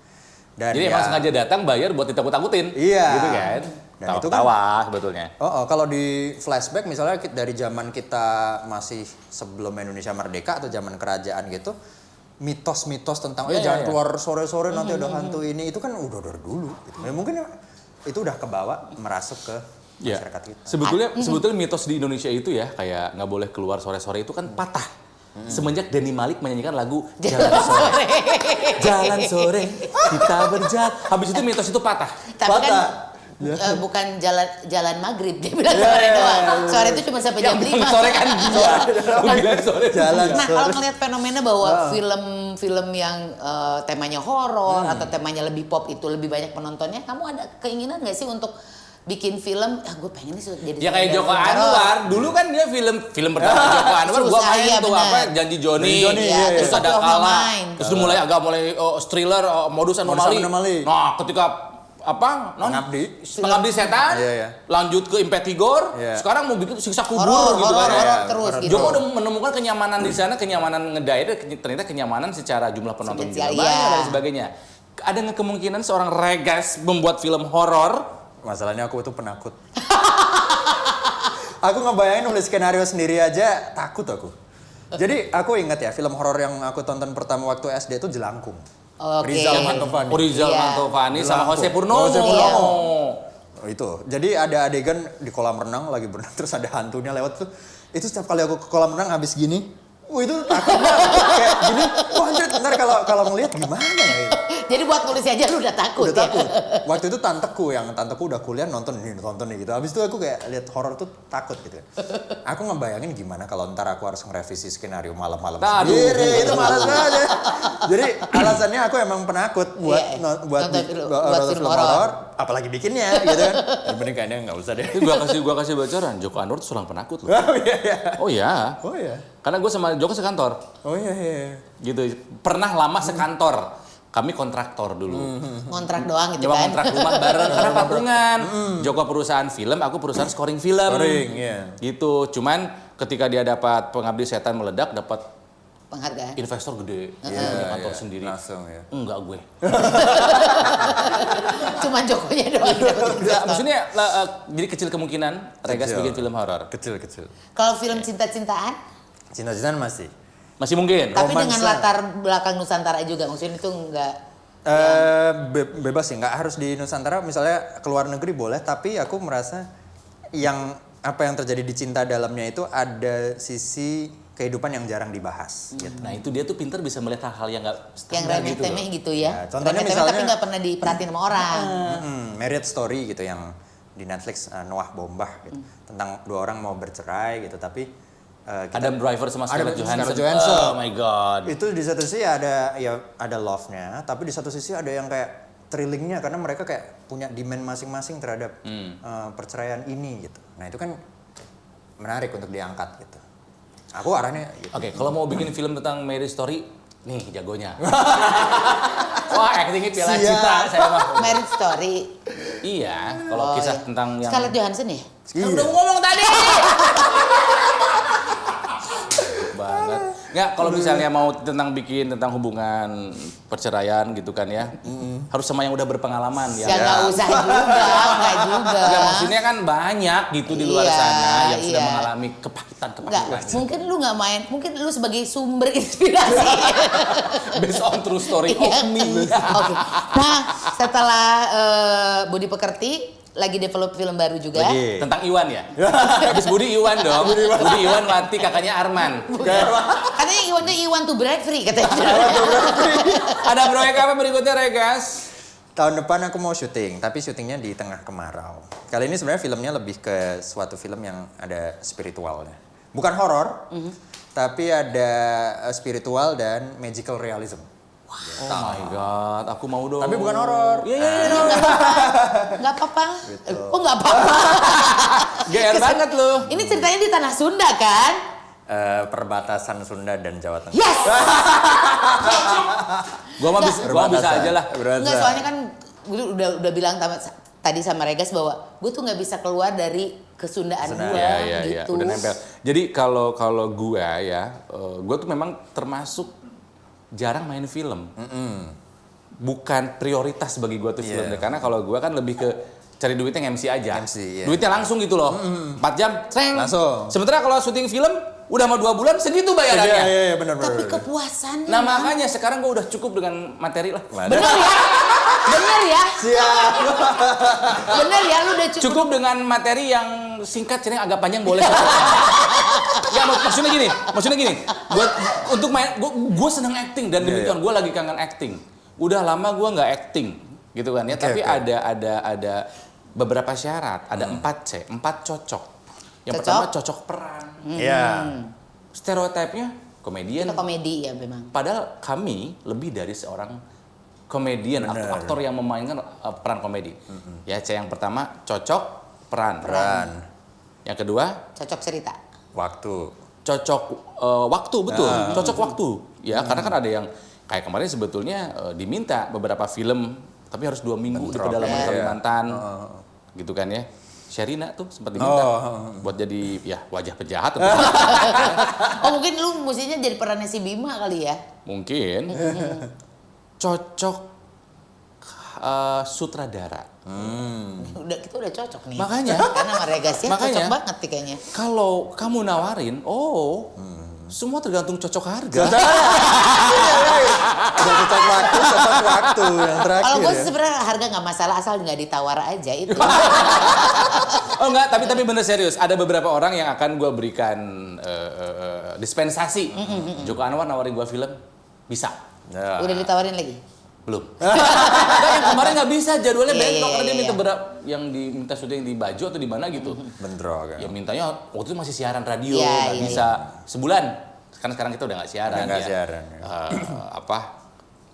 Dan jadi emang sengaja datang bayar buat ditakut-takutin. Iya. Gitu kan. Dan itu tawa sebetulnya. Kalau di flashback misalnya dari zaman kita masih sebelum Indonesia merdeka atau zaman kerajaan gitu, mitos-mitos tentang jangan keluar sore-sore nanti ada hantu ini, itu kan udah dari dulu gitu. Ya, mungkin itu udah kebawa merasuk ke masyarakat kita. Sebetulnya mitos di Indonesia itu ya kayak nggak boleh keluar sore-sore itu kan patah. Semenjak Denny Malik menyanyikan lagu Jalan Sore. Jalan sore kita berjalan. Habis itu mitos itu patah. Tapi kan bukan jalan maghrib dia bilang sore doang. Sore itu cuma sampai jam 5. Sore kan sore. Nah kalau ngelihat fenomena bahwa film yang temanya horor atau temanya lebih pop itu lebih banyak penontonnya, kamu ada keinginan nggak sih untuk bikin film? Gue pengen nih jadi ya kayak Joko Anwar dulu kan dia film pertama Joko Anwar gue main tuh Janji Joni terus ada Kalah terus mulai thriller modus anomali. Nah ketika Pengabdi Setan lanjut ke Impetigor sekarang mau bikin Siksa Kubur gitu kan terus gitu. Joko udah menemukan kenyamanan di sana, kenyamanan ngedayat, ternyata kenyamanan secara jumlah penonton juga banyak dan sebagainya. Ada nggak kemungkinan seorang Regas membuat film horor? Masalahnya aku itu penakut. Aku ngebayangin nulis skenario sendiri aja takut aku. Jadi aku ingat ya film horor yang aku tonton pertama waktu SD itu Jelangkung. Rizal Mantovani sama Jose Purnomo. Itu. Jadi ada adegan di kolam renang lagi berenang terus ada hantunya lewat tuh. Itu setiap kali aku ke kolam renang habis gini, itu takut kayak gini. Wah anjir, ntar kalau ngelihat gimana ya? Jadi buat nulis aja lu udah takut ya? Takut. Waktu itu tanteku udah kuliah nonton nih gitu. Habis itu aku kayak lihat horor tuh takut gitu. Aku ngebayangin gimana kalau ntar aku harus ngerevisi skenario malam-malam sendiri. Itu malas banget. Jadi alasannya aku emang penakut buat film horor, apalagi bikinnya gitu kan. Dan mending kayaknya nggak usah deh. Gua kasih bocoran, Joko Anwar tuh seorang penakut loh. Oh iya. Karena gue sama Joko sekantor. Oh iya. Gitu. Pernah lama sekantor. Kami kontraktor dulu. Kontrak doang gitu kan. Kontrak rumah bareng karena patungan. Joko perusahaan film, aku perusahaan scoring film. Gitu. Cuman ketika dia dapat Pengabdi Setan meledak, dapat penghargaan. Investor gede. Punya kantor sendiri. Langsung ya. Enggak gue. Cuman Jokonya doang. Maksudnya jadi kecil kemungkinan Regas bikin film horor. Kecil. Kalau film cinta-cintaan? Cinta-cintaan masih mungkin. Tapi dengan latar belakang Nusantara juga, maksudnya itu enggak Bebas sih, nggak harus di Nusantara. Misalnya ke luar negeri boleh, tapi aku merasa apa yang terjadi di Cinta Dalamnya itu ada sisi kehidupan yang jarang dibahas. Gitu. Nah itu dia tuh pinter bisa melihat hal-hal yang nggak yang remeh-temeh gitu ya. Contohnya misalnya, tapi nggak pernah diperhatiin sama orang. Marriage Story gitu yang di Netflix, Noah Baumbach gitu. Tentang 2 orang mau bercerai gitu, tapi Adam Driver sama Scarlett Johansson. Johansson. Oh my god. Itu di satu sisi ada love-nya, tapi di satu sisi ada yang kayak thrillingnya karena mereka kayak punya demand masing-masing terhadap perceraian ini gitu. Nah itu kan menarik untuk diangkat gitu. Aku arahnya gitu. Oke, kalau mau bikin film tentang Marriage Story, nih jagonya. Wah, actingnya piala cita saya mah. Marriage Story. Iya, kalau kisah tentang yang Scarlett Johansson ya? Iya. Udah ngomong tadi. Banget. Nggak, kalau misalnya mau bikin tentang hubungan perceraian gitu kan ya, harus sama yang udah berpengalaman ya. Ya nggak usah juga, nggak juga. Nggak, maksudnya kan banyak gitu di luar sana yang sudah iya. mengalami kepahitan. Nggak, mungkin lu nggak main, mungkin lu sebagai sumber inspirasi. Based on true story of me. Oke. Nah, setelah Budi Pekerti lagi develop film baru juga. Lagi. Tentang Iwan ya? Habis Budi Iwan dong. Budi Iwan Wati kakaknya Arman. Katanya Iwan tuh Iwan to break free katanya. Ada proyek apa berikutnya Regas? Tahun depan aku mau syuting, tapi syutingnya di tengah kemarau. Kali ini sebenarnya filmnya lebih ke suatu film yang ada spiritualnya. Bukan horor, tapi ada spiritual dan magical realism. Oh my god, aku mau dong. Tapi bukan horor. Iya. Nggak apa-apa. Gitu. Oh nggak apa-apa. GR banget lu. Ini ceritanya di Tanah Sunda kan? Perbatasan Sunda dan Jawa Tengah. Yes! Gua bisa aja lah. Enggak, soalnya kan gue udah bilang tadi sama Regas bahwa gue tuh nggak bisa keluar dari kesundaan gue gitu. Udah nempel. Jadi kalau gua ya, gua tuh memang termasuk jarang main film. Bukan prioritas bagi gua tuh film, karena kalau gua kan lebih ke cari duitnya MC aja. Duitnya langsung gitu loh. 4 jam, treng. Langsung. Sementara kalau syuting film udah mau 2 bulan segitu bayarannya. Iya, benar. Tapi kepuasannya. Nah makanya sekarang gua udah cukup dengan materi lah. Bener ya? Bener ya? Siap. Bener ya, lu udah Cukup dengan materi yang singkat, cerita agak panjang boleh. Ya maksudnya gini. Untuk main, gue seneng acting dan demikian. Gue lagi kangen acting. Udah lama gue nggak acting, gitu kan ya. Tapi ada beberapa syarat. Ada 4 cocok. Yang pertama cocok peran. Iya. Stereotipnya komedian. Kita komedi ya memang. Padahal kami lebih dari seorang komedian atau aktor yang memainkan peran komedi. Ya, yang pertama cocok peran. Yang kedua Cocok cerita. Waktu. Cocok waktu, betul. Cocok waktu. Ya, karena kan ada yang kayak kemarin sebetulnya diminta beberapa film tapi harus 2 minggu di pedalaman Kalimantan. Gitu kan ya. Sherina tuh sempat diminta buat jadi ya wajah penjahat. Oh mungkin lu mestinya jadi perannya si Bima kali ya? Mungkin. Cocok sutradara. Kita udah cocok nih. Makanya. Karena sama Regasnya cocok banget nih kayaknya. Kalau kamu nawarin, semua tergantung cocok harga. Ada cocok waktu yang terakhir. Kalau gue sebenarnya harga nggak masalah asal nggak ditawar aja itu. Oh enggak, tapi bener serius. Ada beberapa orang yang akan gue berikan dispensasi. Joko Anwar nawarin gue film, bisa. Udah ditawarin lagi? Belum. Yang kemarin nggak bisa, jadwalnya bentrok karena dia minta yang diminta syuting di Baju atau di mana gitu. Bentrok kan. Ya mintanya waktu itu masih siaran radio, nggak bisa sebulan. Sekarang kita udah nggak siaran. Udah nggak siaran.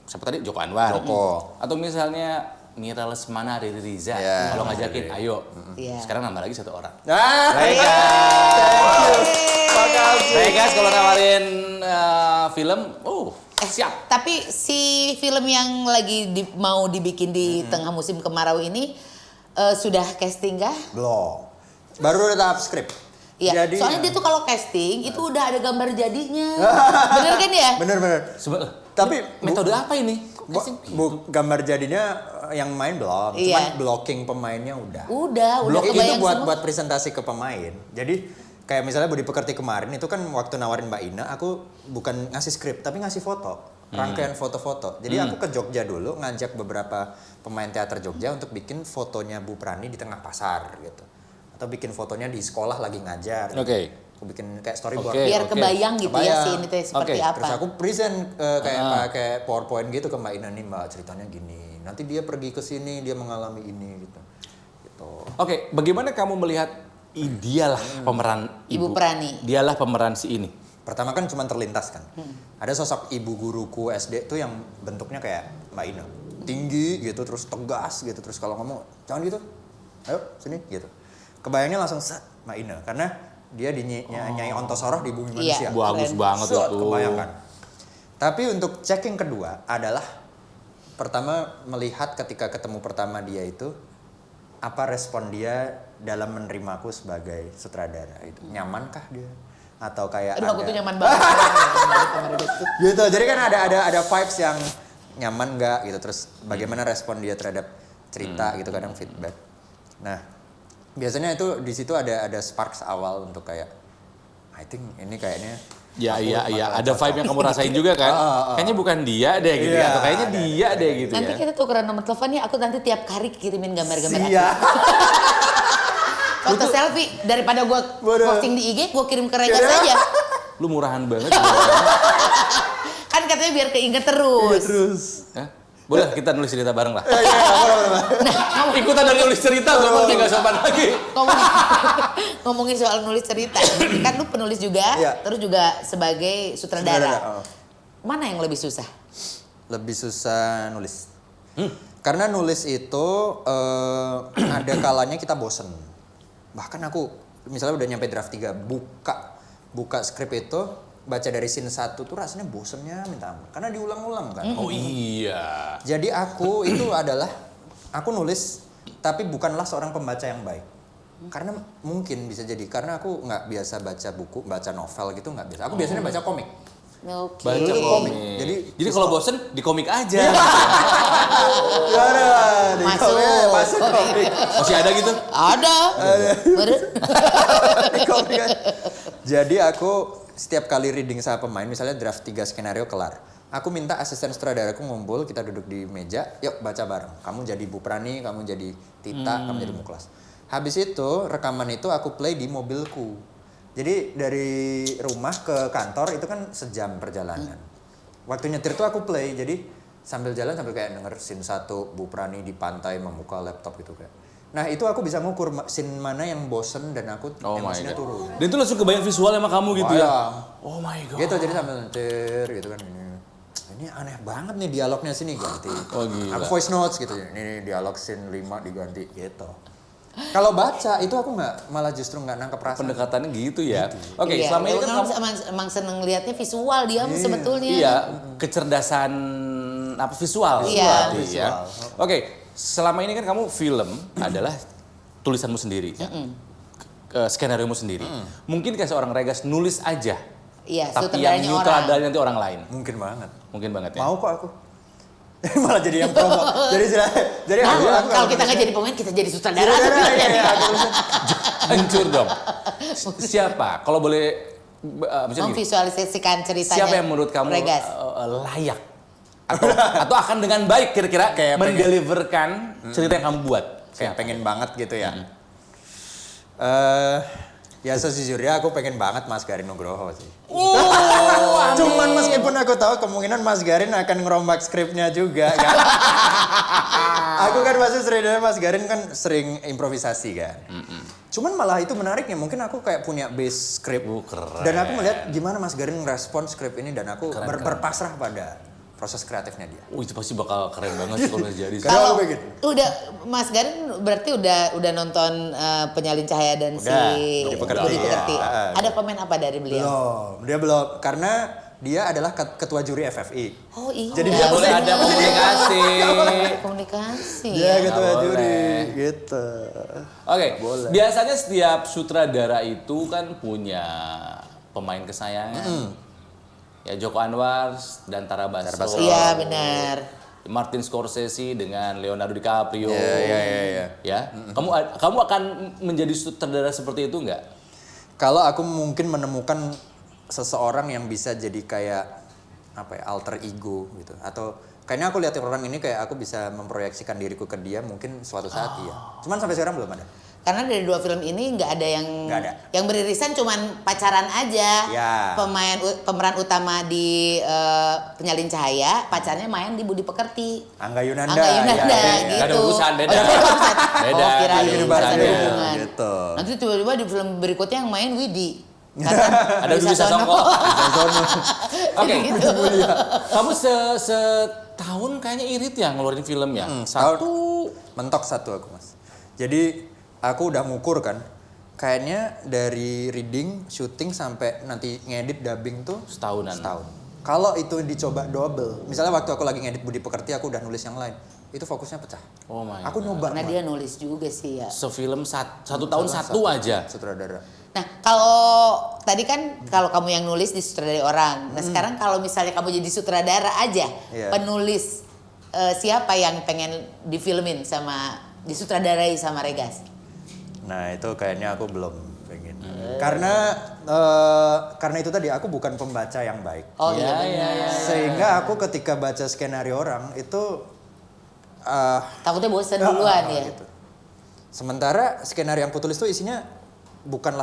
Siapa tadi? Joko Anwar. Joko. Atau misalnya Mira Lesmana, Riri Riza. Kalau ngajakin, ayo. Sekarang nambah lagi 1 orang. Regas kalau nawarin film, siap. Tapi si film yang lagi mau dibikin di tengah musim kemarau ini sudah casting kah? Belum. Baru udah tahap skrip. Iya. Soalnya dia tuh kalau casting itu udah ada gambar jadinya. Bener kan ya? Bener. Tapi metode apa ini? Gambar jadinya yang main belum. Cuman blocking pemainnya udah. Udah Blocking itu kebayang buat presentasi ke pemain. Jadi kayak misalnya Budi Pekerti kemarin itu kan waktu nawarin Mbak Ina, aku bukan ngasih skrip tapi ngasih foto. rangkaian foto-foto. Jadi aku ke Jogja dulu, ngajak beberapa pemain teater Jogja untuk bikin fotonya Bu Prani di tengah pasar gitu. Atau bikin fotonya di sekolah lagi ngajar. Aku bikin kayak storyboard. Biar kebayang gitu ya scene itu seperti apa. Terus aku present kayak pakai PowerPoint gitu ke Mbak Ina nih, Mbak, ceritanya gini. Nanti dia pergi ke sini, dia mengalami ini gitu. Oke, bagaimana kamu melihat dialah pemeran Ibu Prani? Dialah pemeran si ini. Pertama kan cuma terlintas kan. Ada sosok ibu guruku SD tuh yang bentuknya kayak Mbak Ina. Tinggi gitu, terus tegas gitu. Terus kalau ngomong, jangan gitu. Ayo, sini gitu. Kebayangnya langsung Mbak Ina. Karena dia Nyai Ontosoroh di Bumi Manusia. Iya, bagus banget itu. Kebayangkan. Tapi untuk cek yang kedua adalah pertama melihat ketika ketemu pertama dia itu apa respon dia dalam menerimaku sebagai sutradara itu. Nyamankah dia? Atau kayak Aduh, aku tuh nyaman banget. gitu. Jadi kan ada vibes yang nyaman nggak gitu. Terus bagaimana respon dia terhadap cerita gitu, kadang feedback. Nah, biasanya itu di situ ada sparks awal untuk kayak I think ini kayaknya Iya, ada vibe yang kamu rasain juga kan? Kayaknya bukan dia deh gitu ya, atau kayaknya dia deh gitu Nanti ya. kita tukeran nomor telepon ya, aku nanti tiap hari kirimin gambar-gambar aku. Foto selfie, daripada gue posting di IG, gue kirim ke Regas aja. Lu murahan banget. Kan katanya biar keinget terus. Iya, terus. Hah? Boleh kita nulis cerita bareng lah. Nah, Ikutan dari nulis cerita, sopan tinggal sopan lagi. ngomongin soal nulis cerita, kan lu penulis juga, terus juga sebagai sutradara. Mana yang lebih susah? Lebih susah nulis. Karena nulis itu ada kalanya kita bosen. Bahkan aku misalnya udah nyampe draft 3, buka skrip itu, baca dari scene 1 tuh rasanya bosennya minta ampun. Karena diulang-ulang kan. Oh iya. Jadi aku itu adalah, aku nulis tapi bukanlah seorang pembaca yang baik. Karena mungkin bisa jadi, karena aku nggak biasa baca buku, baca novel gitu nggak biasa. Aku biasanya baca komik. Oke. Baca komik. Jadi kalau bosen di komik aja. Masuk komik. Masih ada gitu? Ada. Di komik aja. Jadi aku setiap kali reading sama pemain, misalnya draft 3 skenario kelar, aku minta asisten sutradaraku ngumpul, kita duduk di meja, yuk baca bareng. Kamu jadi Bu Prani, kamu jadi Tita, kamu jadi Muklas. Habis itu rekaman itu aku play di mobilku. Jadi dari rumah ke kantor itu kan sejam perjalanan. Waktu nyetir tuh aku play, jadi sambil jalan sambil kayak denger scene 1 Bu Prani di pantai membuka laptop gitu kayak. Nah itu aku bisa ngukur scene mana yang bosen dan aku emosinya turun. Dan itu langsung kebayang visual sama kamu gitu ya? Oh my god. Gitu, jadi sambil nyetir gitu kan. Ini aneh banget nih dialognya sini ganti. Oh gila. Aku voice notes gitu. Ini dialog scene 5 diganti gitu. Kalau baca itu aku malah justru nggak nangkep perasaan. Pendekatannya gitu ya. Gitu. Oke, Iya, selama ini kan kamu emang seneng liatnya visual dia sebetulnya. Iya, kecerdasan apa visual. Iya. Visual. Oke, selama ini kan kamu film adalah tulisanmu sendiri, ya? Skenariomu sendiri. Mungkin kayak seorang Regas nulis aja. Iya, tapi yang nyutradarai nanti orang lain. Mungkin banget. Mungkin banget ya. Mau kok aku. Malah jadi yang promo. jadi kalau kita nggak jadi pemain, kita jadi sutradara. Hancur dong. Siapa? Kalau boleh memvisualisasikan ceritanya. Siapa yang menurut kamu layak atau akan dengan baik kira-kira kayak mendeliverkan cerita yang kamu buat? Kayak pengen banget gitu ya. Ya sejujurnya aku pengen banget Mas Garin Nugroho sih. Cuman meskipun aku tahu kemungkinan Mas Garin akan ngerombak skripnya juga kan. Aku kan pasti sering, Mas Garin kan sering improvisasi kan. Cuman malah itu menariknya, mungkin aku kayak punya base script. Dan aku melihat gimana Mas Garin ngerespon skrip ini dan aku berpasrah pada proses kreatifnya dia. Itu pasti bakal keren banget kalau jadi. Kalau udah Mas Garin berarti udah nonton Penyalin Cahaya dan Budi Pekerti. Ada komen apa dari beliau? Dia belum, karena dia adalah ketua juri FFI. Oh iya. Jadi dia boleh ada komunikasi. Komunikasi. Dia ketua juri gitu. Oke. Biasanya setiap sutradara itu kan punya pemain kesayangan. Ya Joko Anwar dan Tara Basro. Iya benar. Martin Scorsese dengan Leonardo DiCaprio. Iya. Ya. Kamu akan menjadi sutradara seperti itu nggak? Kalau aku mungkin menemukan seseorang yang bisa jadi kayak alter ego gitu. Atau kayaknya aku lihat orang ini kayak aku bisa memproyeksikan diriku ke dia mungkin suatu saat iya. Cuman sampai sekarang belum ada. Karena dari 2 film ini nggak ada yang beririsan, cuman pacaran aja. Ya. Pemeran utama di Penyalin Cahaya, pacarnya main di Budi Pekerti. Angga Yunanda gitu. Gak ada urusan, beda. Beda. Oh, kirain ada hubungan. Gitu. Nanti tiba-tiba di film berikutnya yang main Widi. Ada Dwi Sasongko. Oke. Gitu. Kamu setahun kayaknya irit ya ngeluarin film ya? Mentok satu aku, Mas. Jadi aku udah ngukur kan. Kayaknya dari reading, syuting sampai nanti ngedit dubbing tuh setahun. Kalau itu dicoba double, misalnya waktu aku lagi ngedit Budi Pekerti aku udah nulis yang lain, itu fokusnya pecah. Oh my Aku nyoba. Karena dia nulis juga sih ya. Sefilm satu tahun satu aja. Sutradara. Nah, kalau tadi kan kalau kamu yang nulis disutradarai orang. Nah, sekarang kalau misalnya kamu jadi sutradara aja, penulis siapa yang pengen difilmin sama disutradarai sama Regas? Nah, itu kayaknya aku belum pengen. Karena itu tadi aku bukan pembaca yang baik. Oh iya. Sehingga aku ketika baca skenario orang itu Takutnya bosan duluan ya. Gitu. Sementara skenario yang aku tulis itu isinya bukan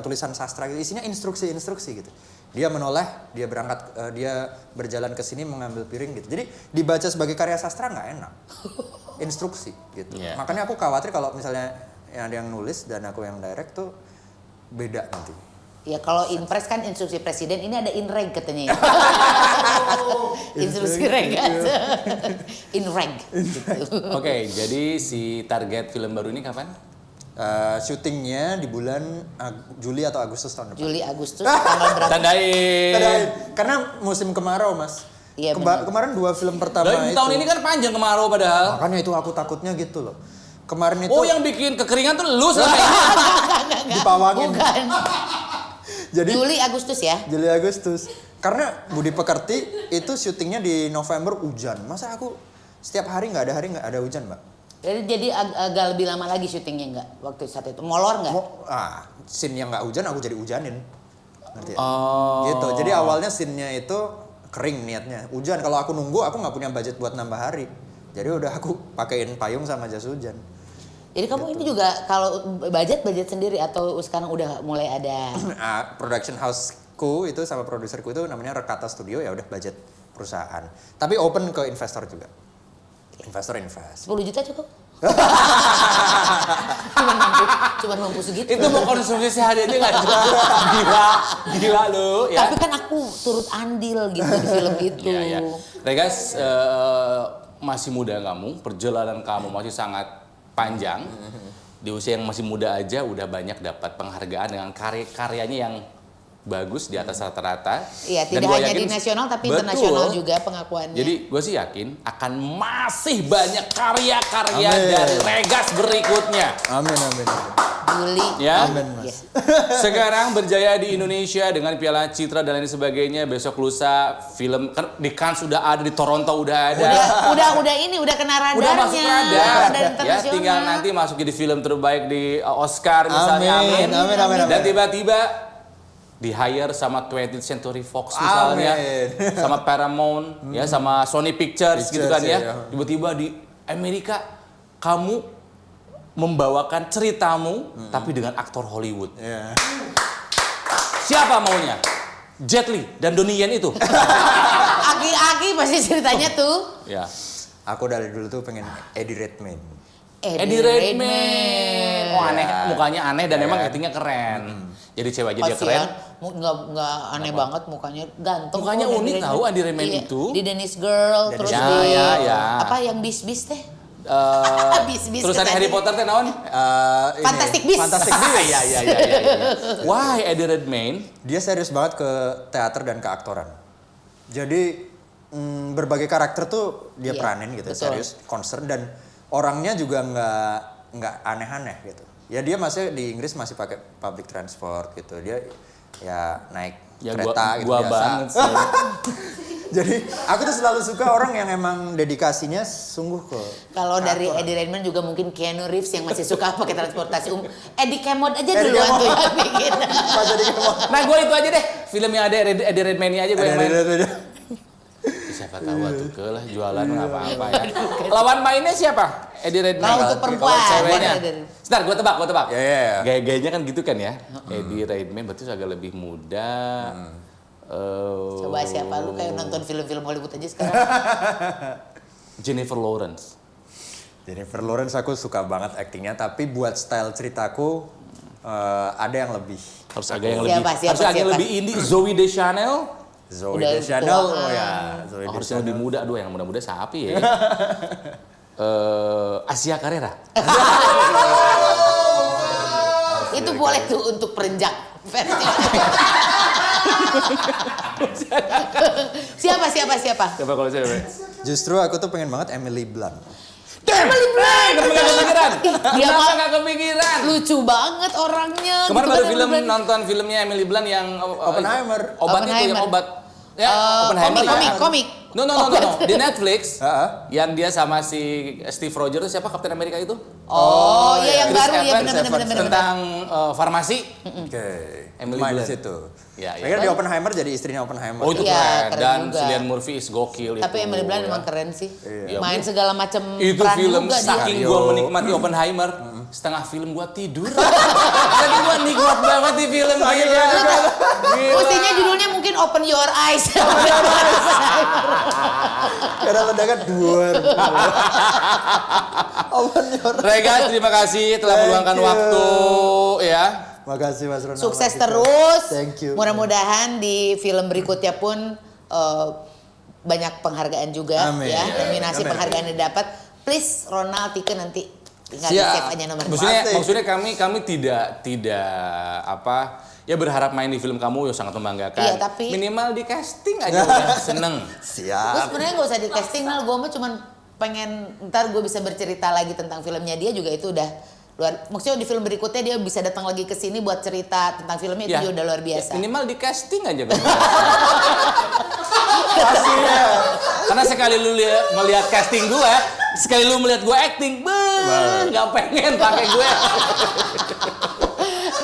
tulisan sastra gitu, isinya instruksi gitu. Dia menoleh, dia berangkat, dia berjalan ke sini mengambil piring gitu. Jadi dibaca sebagai karya sastra nggak enak. Instruksi gitu. Yeah. Makanya aku khawatir kalau misalnya ada yang nulis dan aku yang direct tuh beda nanti. Ya kalau Inpres kan instruksi presiden, ini ada inreg katanya ya. Instruksi Regas. Inreg. Oke, jadi si target film baru ini kapan? Syutingnya di bulan Juli atau Agustus tahun depan. Juli Agustus tanggal berapa? Tandain. Karena musim kemarau, Mas. Iya, kemarin 2 film pertama itu. Tahun ini kan panjang kemarau padahal. Makanya itu aku takutnya gitu loh. Kemarin itu yang bikin kekeringan tuh lu selama ini. Dipawangin. Bukan. Jadi Juli Agustus ya? Juli Agustus. Karena Budi Pekerti itu syutingnya di November hujan. Masa aku setiap hari nggak ada hujan, Mbak? Jadi agak lebih lama lagi syutingnya nggak waktu saat itu? Molor nggak? Scene yang nggak hujan aku jadi hujanin. Ngerti ya? Oh. Gitu. Jadi awalnya scene-nya itu kering niatnya. Hujan, kalau aku nunggu aku nggak punya budget buat nambah hari. Jadi udah aku pakein payung sama jas hujan. Jadi kamu ini juga kalau budget sendiri atau sekarang udah mulai ada? Production house-ku itu sama produserku itu namanya Rekata Studio, ya udah budget perusahaan. Tapi open ke investor juga. Investor invest. 10 juta cukup? cuman mampu segitu. Itu mau konsumsi sehari aja nggak cukup. Gila lu ya. Tapi kan aku turut andil gitu di film itu. Iya. Regas, masih muda kamu, perjalanan kamu masih sangat panjang. Di usia yang masih muda aja udah banyak dapat penghargaan dengan karya-karyanya yang bagus di atas rata-rata. Iya, tidak hanya di nasional tapi internasional juga pengakuannya. Jadi gue sih yakin akan masih banyak karya-karya dari Regas berikutnya. Amin. Juli. Ya. Amin, Mas. Sekarang berjaya di Indonesia dengan Piala Citra dan lain sebagainya. Besok lusa film kan di Cannes sudah ada, di Toronto udah ada. Udah kena radarnya. Udah masuk radar. Ya, internasional. tinggal nanti masuk jadi film terbaik di Oscar misalnya. Amin. Dan tiba-tiba di hire sama 20th Century Fox misalnya, sama Paramount, ya sama Sony Pictures gitu kan ya. Tiba-tiba di Amerika kamu membawakan ceritamu tapi dengan aktor Hollywood. Siapa maunya? Jet Li dan Donnie Yen itu. Aki-aki pasti ceritanya tuh. Ya. Aku dari dulu tuh pengen Eddie Redmayne. Eddie Redmayne. Oh aneh, mukanya aneh dan memang actingnya keren. Jadi cewek aja dia keren. Nggak aneh banget mukanya, ganteng. Mukanya unik tahu Eddie Redmayne itu. Di Danish Girl, terus di apa yang bis-bis teh? Terus ada Harry Potter teh naon? Fantastic Beasts. Fantastic Beasts. Iya. Why Eddie Redmayne? Dia serius banget ke teater dan ke aktoran. Jadi berbagai karakter tuh dia peranin gitu, betul. serius, concern, dan orangnya juga nggak aneh-aneh gitu. Ya dia masih di Inggris masih pakai public transport gitu. Dia ya naik kereta gitu gua biasa. Banget sih. Jadi aku tuh selalu suka orang yang emang dedikasinya sungguh ke. Kalau dari Eddie Redmayne juga mungkin Keanu Reeves yang masih suka pakai transportasi umum. Eddie Kemod aja duluan tuh yang bikin. Nah gue itu aja deh, film yang ada Eddie Redmayne aja gue yang main. siapa tahu tuh ke lah jualan nggak apa-apa ya. Lawan mainnya siapa? Eddie Redmayne. Kalau untuk perempuan. Kalau ceweknya. Sebentar, gue tebak. Ya. Gaya-gayanya kan gitu kan ya. Eddie Redmayne berarti agak lebih muda. Coba siapa lu kayak nonton film-film Hollywood aja sekarang. Jennifer Lawrence. Jennifer Lawrence aku suka banget aktingnya, tapi buat style ceritaku ada yang lebih. Harus agak yang lebih indie. Zoe Deschanel. Zoe Deschanel, Harusnya lebih muda, yang muda-muda sapi ya. Asia Carrera. Itu boleh tuh untuk perenjak versi. Siapa? Coba kalau cewek. Justru aku tuh pengen banget Emily Blunt. Emily Blunt. Dia nggak kepikiran. Lucu banget orangnya. Kemarin baru nonton filmnya Emily Blunt yang Oppenheimer. Obat itu yang obat. Ya, Oppenheimer. Komik. No. Di Netflix. Yang dia sama si Steve Rogers itu siapa Captain America itu? Oh, iya yang Chris baru ya Evans, benar. Tentang farmasi. Oke. Emily Main di Blunt. situ. Ya. Saya kira di Oppenheimer jadi istrinya Oppenheimer. Oh itu Iya, keren. keren Dan juga. Cillian Murphy is gokil Tapi itu. Emily Blunt ya. memang keren sih. Iya. Main segala macam Itu peran film juga dia. saking gua menikmati Oppenheimer, setengah film gua tidur. Jadi gua nikmat banget di film gila. Mestinya judulnya mungkin Open Your Eyes. Karena ledakan duar. Rega, terima kasih telah meluangkan waktu ya. Makasih Mas Ronald. Sukses terus. Thank you. Mudah-mudahan di film berikutnya pun banyak penghargaan juga. Amin. Ya. Nominasi penghargaan yang didapat. Please Ronald Tika nanti tinggal di save aja nomor. Maksudnya kami tidak ya berharap main di film kamu ya sangat membanggakan. Iya, tapi minimal di casting aja udah seneng. Gue Siap. sebenarnya nggak usah di casting, gue mah cuman pengen ntar gue bisa bercerita lagi tentang filmnya dia juga itu udah luar. Maksudnya di film berikutnya dia bisa datang lagi ke sini buat cerita tentang filmnya itu udah luar biasa. Minimal di casting aja. Pastinya. Karena sekali lu melihat casting gue, sekali lu melihat gue acting, nggak pengen pakai gue.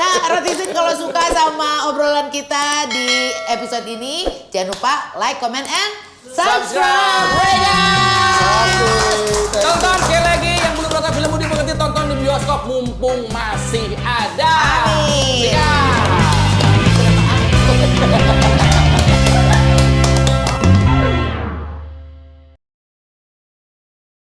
Nah, Rotisun kalau suka sama obrolan kita di episode ini, jangan lupa like, comment, and subscribe. Tonton sekali lagi yang belum nonton film Budi Pekerti, tonton di bioskop mumpung masih ada. Amin. Siap.